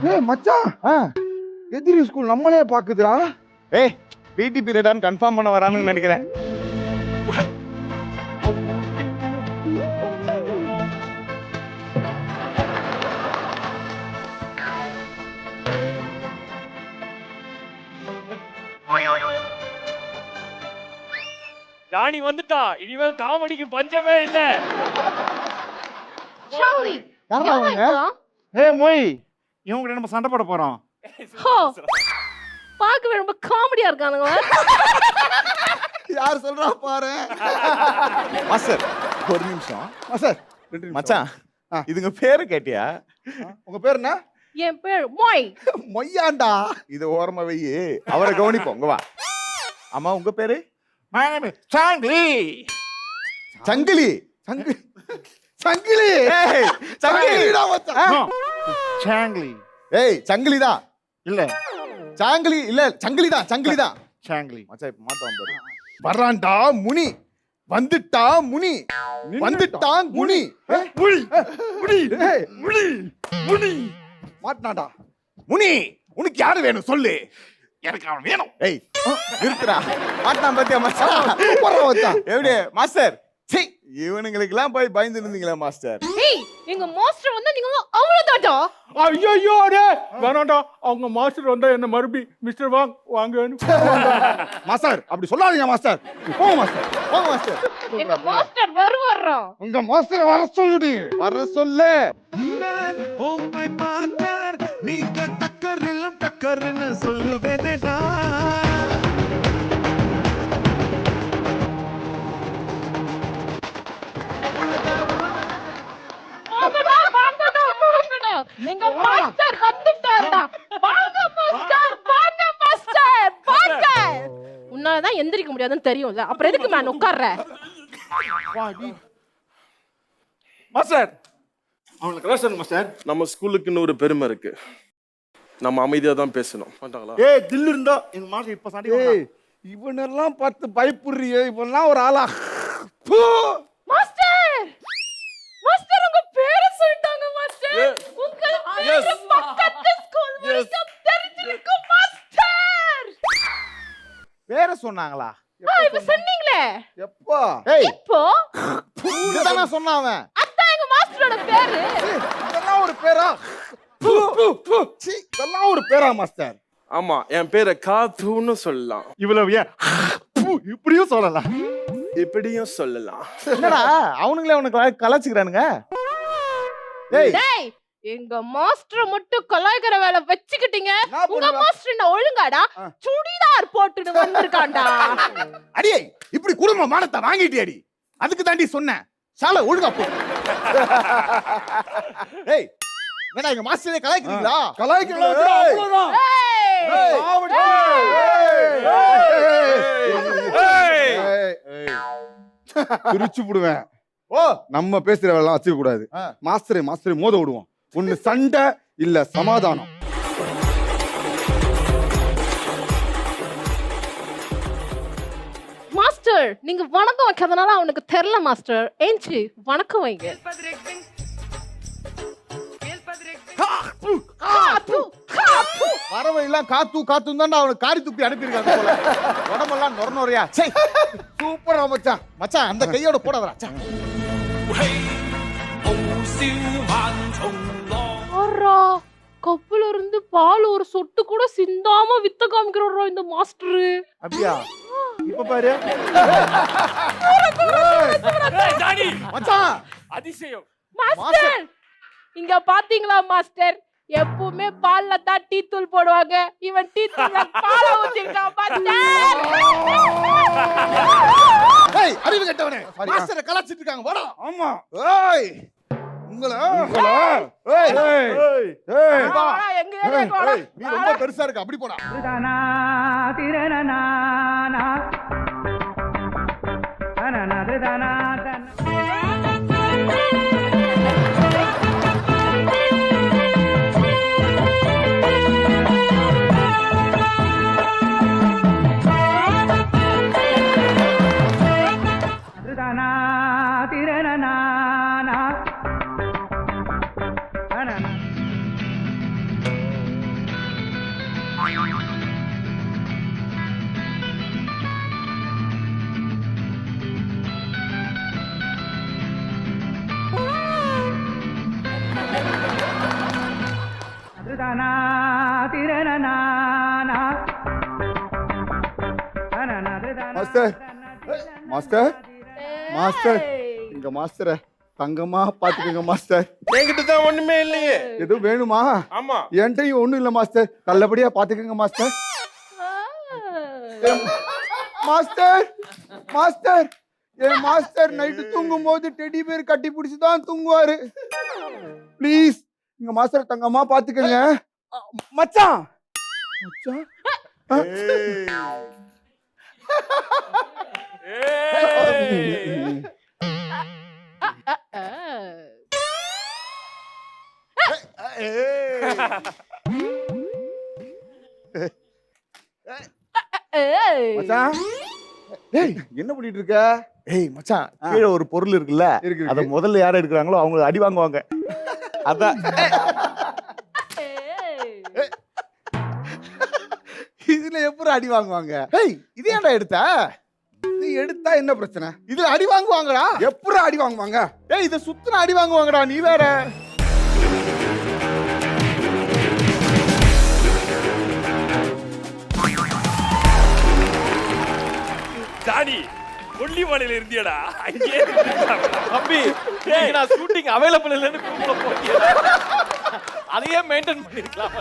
ஏய் மச்சான் எதிரி ஸ்கூல் நம்மளே பாக்குதுடா. ஏய் பிடி பீரியடான்னு கன்ஃபார்ம் பண்ண வரானுன்னு நினைக்கிறேன். ஜானி வந்துட்டா, இனிமேல் காமெடிக்கு பஞ்சமே இல்ல. யாரா அவங்க? ஏய் மொய் இவங்க நம்ம சண்டை போட போறோம். பார்க்கவே ரொம்ப காமெடியா இருக்கானுங்க. யார் சொல்றா பாரு. மாஸ்டர் ஒரு நிமிஷம். மாஸ்டர் மச்சான் இதுங்க பேரு கேட்டியா? உங்க பேர் என்ன? என் பேர் மொய். மொய்யாண்டா. இது ஓரமா வை, அவரை கவனிப்போம். வா. ஆமா உங்க பேரு? சாங்கிலி. சங்கிலி. சங்கிலி. ஏய் சங்கிலிடா மச்சான். சாங்கிலி. ஏய் சங்கிலிதான். இல்ல சாங்கிலி இல்ல, சங்கிலிதான். சாங்கிலி. மச்சான் இப்ப மாத்தோம் பாரு. வர்றான்டா முனி. வந்துட்டா முனி. வந்துட்டான் குனி. முனி மாட்டினாடா. முனி உனக்கு யாரு வேணும் சொல்லு. எனக்கு அவன் வேணும். ஏய் இருக்குடா மாட்டான் பாத்தியா மச்சான் சூப்பரா வச்சான். எப்படி மாஸ்டர் சீ இவனுங்களுக்கெல்லாம் போய் பயந்து இருந்தீங்களா மாஸ்டர்? ஏய் எங்க மாஸ்டர் வந்து நீங்க அவ்வளவுதாடா. ஐயோ அடே வேணாண்டா, அவங்க மாஸ்டர் வந்தா என்ன மறுபடி மிஸ்டர் வாங்க. மாஸ்டர் அப்படி சொல்லாதீங்க மாஸ்டர். போங்க மாஸ்டர், போங்க மாஸ்டர். எங்க மாஸ்டர் வருவாரா? உங்க மாஸ்டர் வர சொல்லுடி, வர சொல்லு. நீங்க டக்கர்னு சொல்லுவேனேடா. எங்க மாஸ்டர் வந்துட்டாருடா. வாங்க மாஸ்டர், வாங்க மாஸ்டர், வாங்க. உன்னால தான் எந்திரிக்க முடியாதுன்னு தெரியும்ல, அப்புறம் எதுக்கு நான் உட்கார்ற? மாஸ்டர் அவங்களுக்கு ரோஷன் மாஸ்டர், நம்ம ஸ்கூலுக்குன்னு ஒரு பெருமை இருக்கு. நம்ம அமைதியா தான் பேசணும். பண்ணிட்டாங்களா? ஏய் தில் இருந்தா எங்க மாஸ்டர் இப்ப சண்டை. ஏய் இவனெல்லாம் பார்த்து பயப்படுறியே, இவனெல்லாம் ஒரு ஆளா? மாஸ்டர் மாஸ்டர் உங்க பேரை சொல்லிட்டாங்க மாஸ்டர். உங்க பேரு பக்கத்து ஸ்கூல் வரைக்கும் தெரிஞ்சிருக்கு மாஸ்டர். பேரை சொன்னாங்களா? இப்ப சொன்னீங்களே. எப்போ? ஏய் இப்போ இதுதானா சொன்னான் அவன். அதான் எங்க மாஸ்டரோட பேரு. இதெல்லாம் ஒரு பேரா? சீ இதெல்லாம் ஒரு பேரா மாஸ்டர்? ஆமா, என் பேரை காத்துன்னு சொல்லலாம், இவ்வளவு ஏன் இப்படியும் சொல்லலாம், இப்படியும் சொல்லலாம். என்னடா அவனுங்களே உனக்கு கலாச்சிக்கிறானுங்க. ஏய் டேய் எங்க மாஸ்டர் மட்டும் கலாய்க்கிற வேலை வச்சுக்கிட்டீங்க. உங்க மாஸ்டர் என்ன ஒழுங்காடா சுடிதார் போட்டுட்டு வந்திருக்கான்டா. அடியே இப்படி குடும்ப மானத்தை வாங்கிட்டியடி, அதுக்கு தாண்டி சொன்னேன் சால ஒழுங்கா போ. ஏய் என்னடா எங்க மாஸ்டரே கலாய்க்கிறீங்களா? கலாய்க்கிறீங்களா? அவ்வளவுதான். திருச்சி புடுவேன். ஓ நம்ம பேசுற வேலை வச்சுக்க கூடாது. மாஸ்டரை மோத விடுவோம். ஒண்ணு சண்டை இல்ல சமாதானம். மாஸ்டர் நீங்க வணக்கம் வைக்காதனால அவனுக்கு தெரியல மாஸ்டர். ஏஞ்சி வணக்கம் வைங்க. வரவை எல்லாம் காத்துன்னு தான் அவனுக்கு காரி துப்பி அனுப்பியிருக்காங்க போல. உடம்பெல்லாம் நொறையா. சூப்பரா மச்சான். மச்சான் அந்த கையோட போடாதடா. கப்புல இருந்து பால் ஒரு சொட்டு கூட சிந்தாம வித்த காமிக்கிறோம் இந்த மாஸ்டர். அப்படியா? இப்ப பாரு மச்சான் அதிசயம். மாஸ்டர் இங்க பாத்தீங்களா மாஸ்டர், எப்பவுமே பால்ல தான் டீ தூள் போடுவாங்க, இவன் டீ தூள்ல பால ஊத்திருக்கான் மாஸ்டர். ஏய் அறிவு கெட்டவனே, மாஸ்டரை கலாச்சிட்டு இருக்காங்க வாடா. ஆமா ஏய் உங்களா ஏய் ஏய் ஏய் வாடா எங்க ஏரியாக்கு வாடா. நீ ரொம்ப பெருசா இருக்க, அப்படி போடா. மாஸ்டர் மாஸ்டர் மாஸ்டர் எங்க மாஸ்டரை தங்கமா பாத்துக்கங்க மாஸ்டர். என்கிட்ட தான் ஒண்ணுமே இல்லையே. எதுவும் வேணுமா? ஆமா, என்கிட்டயும் ஒண்ணும் இல்ல மாஸ்டர், நல்லபடியா பாத்துக்கங்க மாஸ்டர். மாஸ்டர் மாஸ்டர் என் மாஸ்டர் நைட்டு தூங்கும் போது டெடி பேர் கட்டி பிடிச்சுதான் தூங்குவாரு. ப்ளீஸ் எங்க மாஸ்டர் தங்கமா பாத்துக்கங்க. மச்சான் மச்சான் மச்சான் ஏய் என்ன பண்ணிட்டு இருக்க? ஏய் மச்சான் கீழே ஒரு பொருள் இருக்குல்ல, அத முதல்ல யார் எடுக்கிறாங்களோ அவங்க அடி வாங்குவாங்க. அதான் இதுல எப்படி அடி வாங்குவாங்க? ஏய் இது ஏன்டா எடுத்த? இது எடுத்தா என்ன பிரச்சனை? இதுல அடி வாங்குவாங்கடா. எப்படி அடி வாங்குவாங்க? ஏய் இதை சுத்தின அடி வாங்குவாங்கடா, நீ வேற. டாடி கொல்லிமலையில இருந்தியடா தம்பி நான் ஷூட்டிங் அவைலபிள் இல்லைன்னு குரூப்ல போட்டியா? அதையே மெயின்டைன் பண்ணிருக்கலாம்.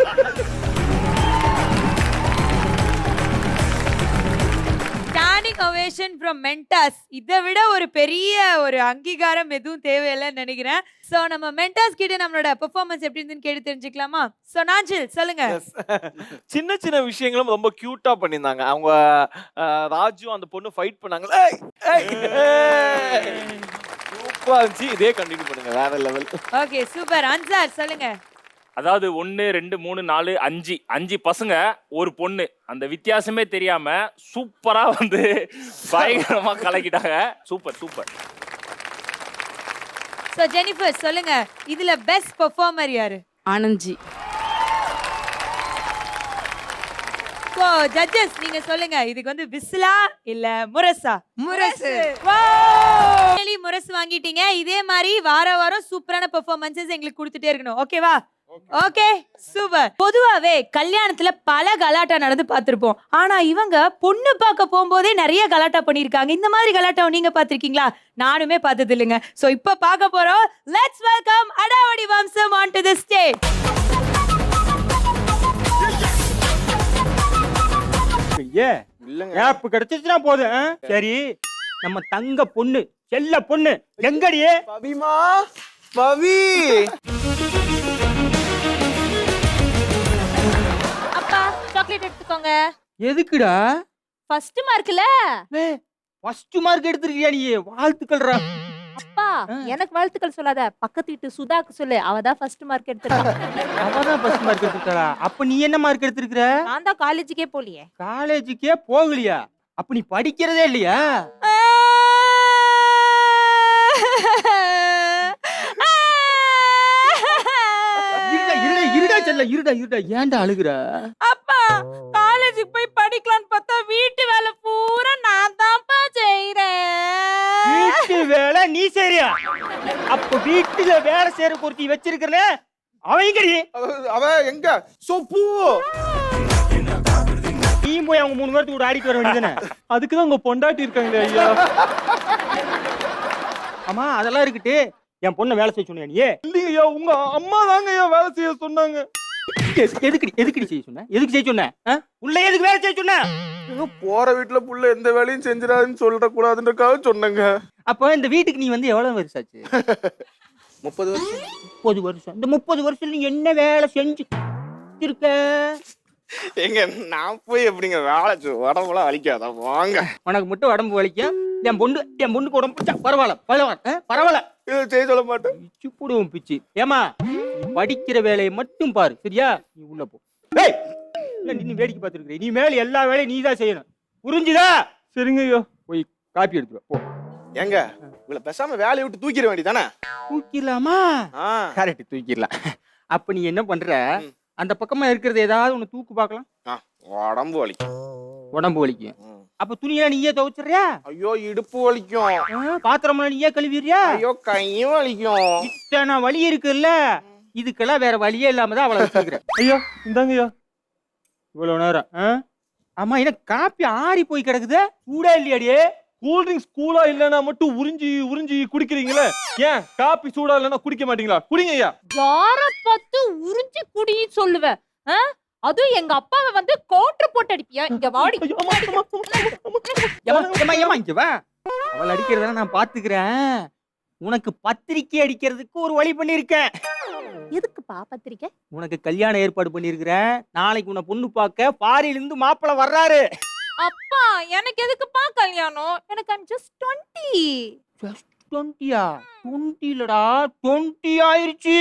Standing ovation from mentors. இதை விட ஒரு பெரிய ஒரு அங்கீகாரம் எதுவும் தேவையில்லைன்னு நினைக்கிறேன். சோ நம்ம மென்டாஸ் கிட்ட நம்மளோட பெர்ஃபார்மன்ஸ் எப்படி இருந்துன்னு கேட்டு தெரிஞ்சுக்கலாமா? சோ நாஞ்சில் சொல்லுங்க. சின்ன சின்ன விஷயங்களும் ரொம்ப கியூட்டா பண்ணியிருந்தாங்க. அவங்க ராஜு அந்த பொண்ணு ஃபைட் பண்ணாங்களே, சூப்பரா இருந்துச்சு. இதே கண்டினியூ பண்ணுங்க, வேற லெவல். Okay super. அன்சார் சொல்லுங்க. அதாவது 1 2 3 4 5 பசங்க ஒரு பொண்ணு, அந்த வித்தியாசமே தெரியாம சூப்பரா வந்து பயங்கரமா கலக்கிட்டாங்க. Super super. சோ ஜெனிஃபர் சொல்லுங்க, இதுல பெஸ்ட் பெர்ஃபார்மர் யாரு? ஆனந்த்ஜி. சோ ஜட்ஜஸ் நீங்க சொல்லுங்க, இதுக்கு வந்து விசிலா இல்ல முரசா? முரசு. முரசு வாங்கிட்டீங்க. இதே மாதிரி வார வாரம் சூப்பரான பெர்ஃபார்மன்ஸஸ் எங்களுக்கு கொடுத்துட்டே இருக்கணும். ஓகேவா? Okay super. பொதுவாவே கல்யாணத்துல பல கலாட்டா நடந்து பார்த்திருப்போம். ஆனா இவங்க பொண்ணு பார்க்க போகும்போதே நிறைய கலாட்டா பண்ணிருக்காங்க. இந்த மாதிரி கலாட்டாவை நீங்க பார்த்திருக்கீங்களா? நானுமே பார்த்தது இல்லைங்க. சோ இப்ப பார்க்க போறோம். லெட்ஸ் வெல்கம் அடாவடி வம்சம் ஆன் டு தி ஸ்டேஜ். இல்லங்க ஆப் கிடைச்சிச்சுனா போதும். சரி, நம்ம தங்க பொண்ணு, செல்ல பொண்ணு எங்கடியே? பவிமா, பவி. அப்பா சாக்லேட் எடுத்துக்கோங்க. எதுக்குடா? ஃபர்ஸ்ட் மார்க்ல. ஃபர்ஸ்ட் மார்க் எடுத்துருக்கியா நீ? வாழ்த்துக்கள்டா. அப்பா எனக்கு வாழ்த்துக்கள் சொல்லாத, பக்கத்து வீட்டு சுதாக்கு சொல்லு, அவ தான் ஃபர்ஸ்ட் மார்க் எடுத்துட்டா. அவதான் ஃபர்ஸ்ட் மார்க் எடுத்துட்டாளா? அப்ப நீ என்ன மார்க் எடுத்துருக்கிற? நான் தான் காலேஜுக்கே போலியே. காலேஜுக்கே போகலையா? அப்ப நீ படிக்கிறதே இல்லையா? இருடா ஏன்டா அழுகுற? அப்பா காலேஜுக்கு போய் படிக்கலாம்னு பார்த்தா வீட்டு வேலை பூரா நான் தான்ப்பா செய்றேன். வீட்டு வேலை நீ செய்றியா? அப்ப வீட்டுல வேலை செய்யற ஒருத்தி வச்சிருக்கல, அவங்கடி அவ எங்க? சோப்பு. நீ போய் அவங்க 3 பேருக்கு கூட ஆடிட்டு வர வேண்டியதானே? அதுக்குதான் உங்க பொண்டாட்டி இருக்காங்களே ஐயா. ஆமா அதெல்லாம் இருக்கட்டு, என் பொண்ணை வேலை செய்ய சொன்னியா நீ? இல்லையா, உங்க அம்மா தாங்க ஐயா வேலை செய்ய சொன்னாங்க. எதுக்குடி செய்ய சொன்ன? எதுக்கு செய்ய சொன்ன? உள்ள எதுக்கு வேலை செய்ய சொன்ன? போற வீட்டுல புள்ள எந்த வேலையும் செஞ்சிடாதுன்னு சொல்ற கூடாதுன்றக்காக சொன்னங்க. அப்ப இந்த வீட்டுக்கு நீ வந்து எவ்வளவு வருஷம் ஆச்சு? 30 வருஷம். 30 வருஷம். இந்த 30 வருஷத்துல நீ என்ன வேலை செஞ்சு இருக்க? எங்க நான் போய் எப்படிங்க வேலை உடம்புலாம் வலிக்காதா? வாங்க. உனக்கு மட்டும் உடம்பு வலிக்கும், என் பொண்ணுக்கு உடம்பு பரவாயில்ல. செய்ய சொல்ல மாட்டேன். பிச்சு போடுவோம் பிச்சு. ஏமா நீ படிக்கிற வேலையை மட்டும் பாரு, சரியா? நீ உள்ள போ. ஏய் நீ வேடிக்கை பார்த்துருக்க, நீ மேல எல்லா வேலையும் நீ தான் செய்யணும், புரிஞ்சுதா? சரிங்க ஐயா. போய் காப்பி எடுத்து போ. ஏங்க இவள பேசாம வேலையை விட்டு தூக்கிட வேண்டியதானே? தூக்கிடலாமா? கரெக்ட், தூக்கிடலாம். அப்ப நீ என்ன பண்ற, அந்த பக்கமா இருக்கிறது ஏதாவது ஒண்ணு தூக்கு பார்க்கலாம். உடம்பு வலிக்கும். உடம்பு வலிக்கும். அப்ப துணியெல்லாம் நீயே துவைச்சிடுறியா? ஐயோ இடுப்பு வலிக்கும். பாத்திரம்லாம் நீயே கழுவிடுறியா? ஐயோ கையும் வலிக்கும். இத்தனை வலி இருக்குல்ல, இதுக்கெல்லாம் வேற வழியே இல்லாம தான் அவளை வச்சிருக்கிறேன். ஐயா இந்தாங்க ஐயா. இவ்வளவு நேரம். ஆமா என்ன காப்பி ஆறி போய் கிடக்குது, சூடா இல்லையாடியே? கூல் ட்ரிங்க்ஸ் கூலா இல்லைன்னா மட்டும் உறிஞ்சி குடிக்கிறீங்களே, ஏன் காப்பி சூடா இல்லைன்னா குடிக்க மாட்டீங்களா? குடிங்க ஐயா. யார பார்த்து உறிஞ்சி குடின்னு சொல்லுவேன்? அதுவும் எங்க அப்பாவை வந்து கோட்டர் போட்டு அடிப்பியா? இங்க வாடி. இங்க வா. அவள் அடிக்கிறத நான் பாத்துக்கிறேன். உனக்கு பத்திரிக்கை அடிக்கிறதுக்கு ஒரு வழி பண்ணிருக்கேன். எதுக்குப்பா பத்திரிக்கை? உனக்கு கல்யாணம் ஏற்பாடு பண்ணிருக்கிறேன். நாளைக்கு உன்னை பொண்ணு பார்க்க பாரியில இருந்து மாப்பிள்ளை வர்றாரு. அப்பா எனக்கு எதுக்குப்பா கல்யாணம்? எனக்கு I'm just 20. Just 20யா? 20 இல்லடா, 20 ஆயிருச்சு.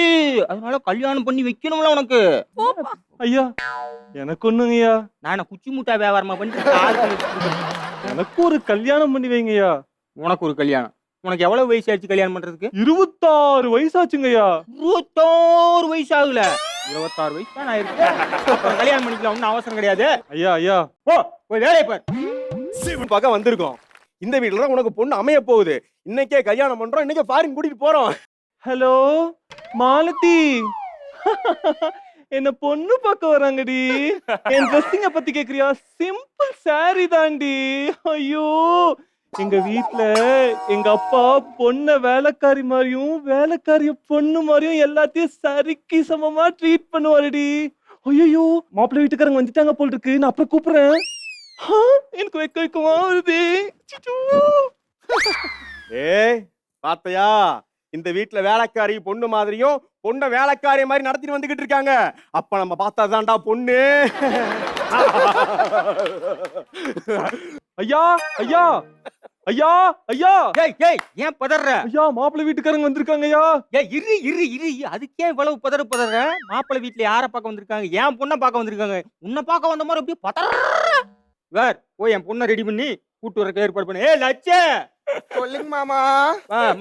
அதனால கல்யாணம் பண்ணி வைக்கணும்ல உனக்கு. ஐயா எனக்கு ஒண்ணுங்க ஐயா. நான் குச்சி முட்டா வியாபாரமா பண்ணிட்டு எனக்கு ஒரு கல்யாணம் பண்ணி வைங்கய்யா. உனக்கு ஒரு கல்யாணம். உனக்கு எவ்வளவு வயசு ஆச்சு கல்யாணம் பண்றதுக்கு? 26 வயசாச்சுங்க ஐயா. 26 வயசு ஆகல. 26 வயசு தான் ஆயிருக்கு. அப்புறம் கல்யாணம் பண்ணிக்கலாம், ஒன்றும் அவசரம் கிடையாது. ஐயா ஐயா ஓ போய் வேலையை பார். பார்க்க வந்திருக்கோம். இந்த வீட்டுல தான் உனக்கு பொண்ணு அமைய போகுது. இன்னைக்கே கல்யாணம் பண்றோம், இன்னைக்கே ஃபாரின் கூட்டிட்டு போறோம். ஹலோ மாலதி, என்ன பொண்ணு பார்க்க வராங்கடி. என் ட்ரெஸ்ஸிங்க பத்தி கேக்குறியா? சிம்பிள் சாரி தாண்டி. ஐயோ, எங்க வீட்ல எங்க அப்பா பொண்ண வேலைக்காரி மாதிரியும் வேலைக்காரிய பொண்ணு மாதிரியும் எல்லாத்தையும் சரிக்கு சமமா ட்ரீட் பண்ணுவாருடி. ஐயோ, மாப்பிள்ளை வீட்டுக்காரங்க வந்துட்டாங்க போல் இருக்கு. நான் அப்புறம் கூப்பிடுறேன். எனக்கு வைக்க வைக்கமா வருது. ஏய் பாத்தையா, இந்த வீட்டுல வேலைக்காரி பொண்ணு மாதிரியும் பொண்ண வேலைக்காரி மாதிரி நடத்திட்டு வந்துகிட்டு இருக்காங்க. அப்ப நம்ம பார்த்தாதான்டா பொண்ணு. ஐயா ஐயா ஐயா ஐயா, ஏய் ஏன் பதற? ஐயா மாப்பிள்ளை வீட்டுக்காரங்க வந்திருக்காங்க ஐயா. ஏய் இரு இரு இரு, அதுக்கே இவ்வளவு பதற? மாப்பிள்ளை வீட்டுல யாரை பார்க்க வந்திருக்காங்க? என் பொண்ணை பார்க்க வந்திருக்காங்க. உன்னை பார்க்க வந்த மாதிரி அப்படியே பதற. வேற போய் என் பொண்ணை ரெடி பண்ணி கூட்டு வரக்கு ஏற்பாடு பண்ணு. ஏய் லட்சே, சொல்லுங்க மாமா.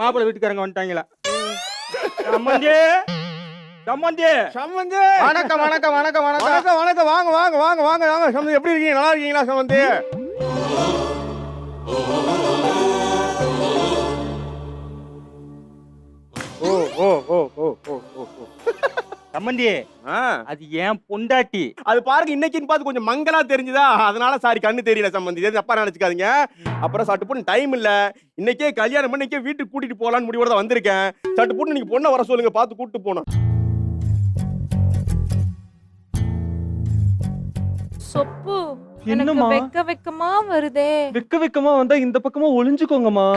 மாப்பிள்ளை வீட்டுக்காரங்க வந்துட்டாங்களா? சம்மந்தி சம்மந்தி சம்பந்தி, வணக்கம் வணக்கம் வணக்கம் வணக்கம். வணக்கம் வணக்கம். வாங்க வாங்க வாங்க வாங்க வாங்க. சம்பந்தி எப்படி இருக்கீங்க? நல்லா இருக்கீங்களா சம்பந்தி? ஓ ஓ ஓ ஓ ஓ ஓ ஓ. சம்மந்தி, அது ஏன் பொண்டாட்டி. அது பாருங்க, இன்னைக்குன்னு பார்த்து கொஞ்சம் மங்களா தெரிஞ்சுதா, அதனால சாரி கண்ணு தெரியல சம்பந்தி. எது தப்பா நினைச்சுக்காதீங்க. அப்புறம் சட்டு பொண்ணு டைம் இல்ல, இன்னைக்கே கல்யாணம் பண்ணி இன்னைக்கே வீட்டுக்கு கூட்டிட்டு போலான்னு முடிவோட தான் வந்திருக்கேன். சட்டு பொண்ணு நீங்க பொண்ணை வர சொல்லுங்க, பார்த்து கூட்டிட்டு போனோம். சொப்பு என்னம்மா? வெக்க வெக்கமா வருதே. வெக்க வெக்கமா வந்தா இந்த பக்கமா ஒளிஞ்சுக்கோங்கம்மா.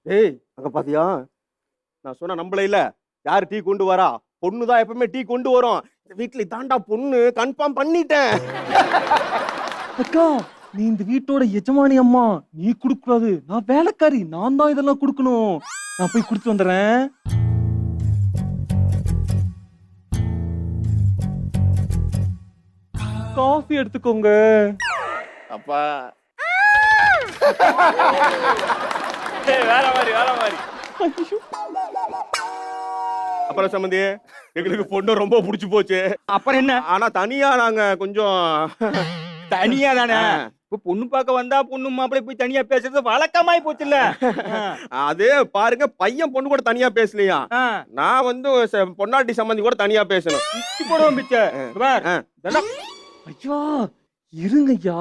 ஏய் அங்க பாத்தியா, நான் சொன்ன நம்பள இல்ல. யாரு டீ கொண்டு வரா? பொண்ணுதான் எப்பவுமே டீ கொண்டு வரும். இந்த வீட்டுல இதாண்டா பொண்ணு, கன்ஃபார்ம் பண்ணிட்டேன். அக்கா, நீ இந்த வீட்டோட எஜமானி அம்மா, நீ குடுக்க கூடாது. நான் வேலைக்காரி, நான் தான் இதெல்லாம் குடுக்கணும். நான் போய் குடுத்து வந்துடுறேன். காஃபி எடுத்துக்கோங்க. அப்பா வேற மாதிரி வேற மாதிரி. அப்புறம் சம்பந்தி, எங்களுக்கு பொண்ணு ரொம்ப பிடிச்சு போச்சு. அப்புறம் என்ன? ஆனா தனியா நாங்க கொஞ்சம் தனியா தானே. இப்ப பொண்ணு பார்க்க வந்தா பொண்ணு மாப்பிள்ளை போய் தனியா பேசுறது வழக்கமாய் போச்சுல்ல. அது பாருங்க, பையன் பொண்ணு கூட தனியா பேசலையா. நான் வந்து பொன்னாட்டி சம்பந்தி கூட தனியா பேசணும். பிச்சு போடுவோம் பிச்சை. ஐயா இருங்கய்யா,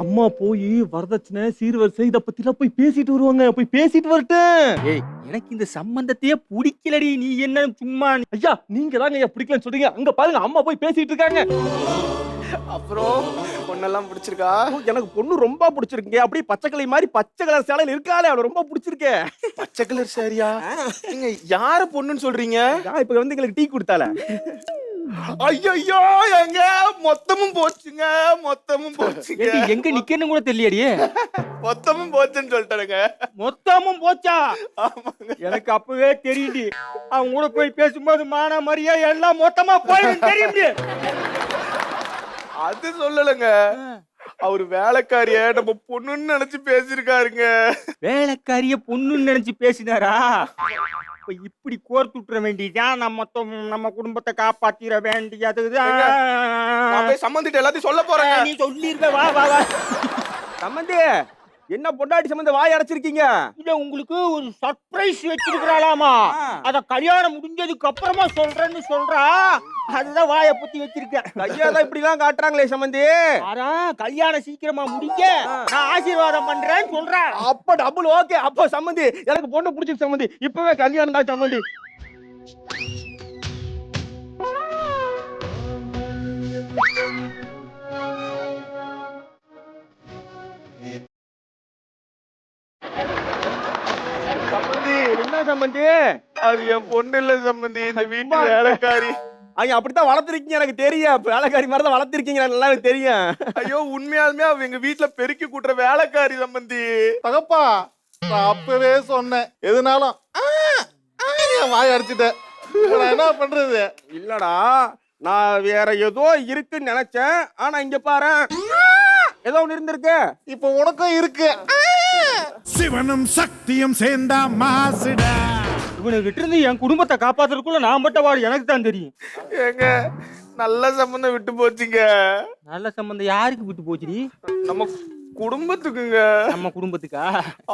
அம்மா போய் வரதட்சணை சீர்வரிசை இத பத்தி எல்லாம் போய் பேசிட்டு வருவாங்க. போய் பேசிட்டு வரட்டும். ஏய், எனக்கு இந்த சம்பந்தத்தையே பிடிக்கலடி. நீ என்ன சும்மா? ஐயா நீங்க தாங்க ஐயா பிடிக்கலன்னு சொல்றீங்க. அங்க பாருங்க, அம்மா போய் பேசிட்டு இருக்காங்க. அப்புறம் பொண்ணெல்லாம் பிடிச்சிருக்கா? எனக்கு பொண்ணு ரொம்ப பிடிச்சிருக்குங்க. அப்படியே பச்சை கலர் மாதிரி பச்சை கலர் சேலையில இருக்காளே, அவளை ரொம்ப பிடிச்சிருக்கு. பச்சை கலர் சாரியா? நீங்க யார பொண்ணுன்னு சொல்றீங்க? இப்ப வந்து எங்களுக்கு டீ கொடுத்தால. ஐயோ எங்க மொத்தமும் போச்சுங்க, மொத்தமும் போச்சுங்க. எங்க நிக்கன்னு கூட தெரியலையடி. மொத்தமும் போச்சுன்னு சொல்லிட்டாருங்க. மொத்தமும் போச்சா? எனக்கு அப்பவே தெரியுது. அவங்க கூட போய் பேசும்போது மான மரியா எல்லாம் மொத்தமா போயிடும் தெரியும். அது சொல்லலங்க, அவரு வேலைக்காரிய நம்ம பொண்ணுன்னு நினைச்சு பேசிருக்காருங்க. வேலைக்காரிய பொண்ணுன்னு நினைச்சு பேசினாரா? இப்ப இப்படி கோர்த்து விட்டுற வேண்டியதான். நம்ம குடும்பத்தை காப்பாத்திர வேண்டியதுதான். சம்பந்திட்டு எல்லாத்தையும் சொல்ல போறேன். நீ சொல்லிருக்க. வா வா வா. சம்பந்தி, என்ன பொண்டாட்டி சம்பந்த வாய் அடைச்சிருக்கீங்க? இல்ல, உங்களுக்கு ஒரு சர்ப்ரைஸ் வச்சிருக்கிறாளாமா. அத கல்யாணம் முடிஞ்சதுக்கு அப்புறமா சொல்றேன்னு சொல்றா. அதுதான் வாயை பத்தி வச்சிருக்கேன். கையாதான் இப்படி எல்லாம் காட்டுறாங்களே சம்பந்தி. ஆனா கல்யாணம் சீக்கிரமா முடிக்க நான் ஆசீர்வாதம் பண்றேன்னு சொல்றேன். அப்ப டபுள் ஓகே. அப்ப சம்பந்தி, எனக்கு பொண்ணு பிடிச்சிருக்கு சம்பந்தி. இப்பவே கல்யாணம் தான் சம்பந்தி. சம்பந்தி, என்ன சம்பந்தி? அது என் பொண்ணு இல்ல சம்பந்தி, இந்த வீட்டு வேலைக்காரி. ஐயா, அப்படித்தான் வளர்த்திருக்கீங்க எனக்கு தெரியும். வேலைக்காரி மாதிரி தான் வளர்த்திருக்கீங்க, நல்லா எனக்கு தெரியும். ஐயோ உண்மையாலுமே அவ எங்க வீட்டுல பெருக்கி கூட்டுற வேலைக்காரி சம்பந்தி. தகப்பா, நான் அப்பவே சொன்னேன், எதுனாலும் வாய் அடிச்சுட்டேன். நான் என்ன பண்றது? இல்லடா, நான் வேற ஏதோ இருக்குன்னு நினைச்சேன். ஆனா இங்க பாரு, ஏதோ ஒண்ணு இருந்திருக்கு. இப்ப உனக்கும் இருக்கு. சிவனும் சக்தியும் சேர்ந்தா மாசுடா. இவனுக்கிட்ட இருந்து என் குடும்பத்தை காப்பாத்துறதுக்குள்ள நான் மட்டும் வாடு எனக்கு தான் தெரியும். ஏங்க நல்ல சம்பந்தம் விட்டு போச்சுங்க. நல்ல சம்பந்தம் யாருக்கு விட்டு போச்சுடி? நம்ம குடும்பத்துக்குங்க. நம்ம குடும்பத்துக்கா?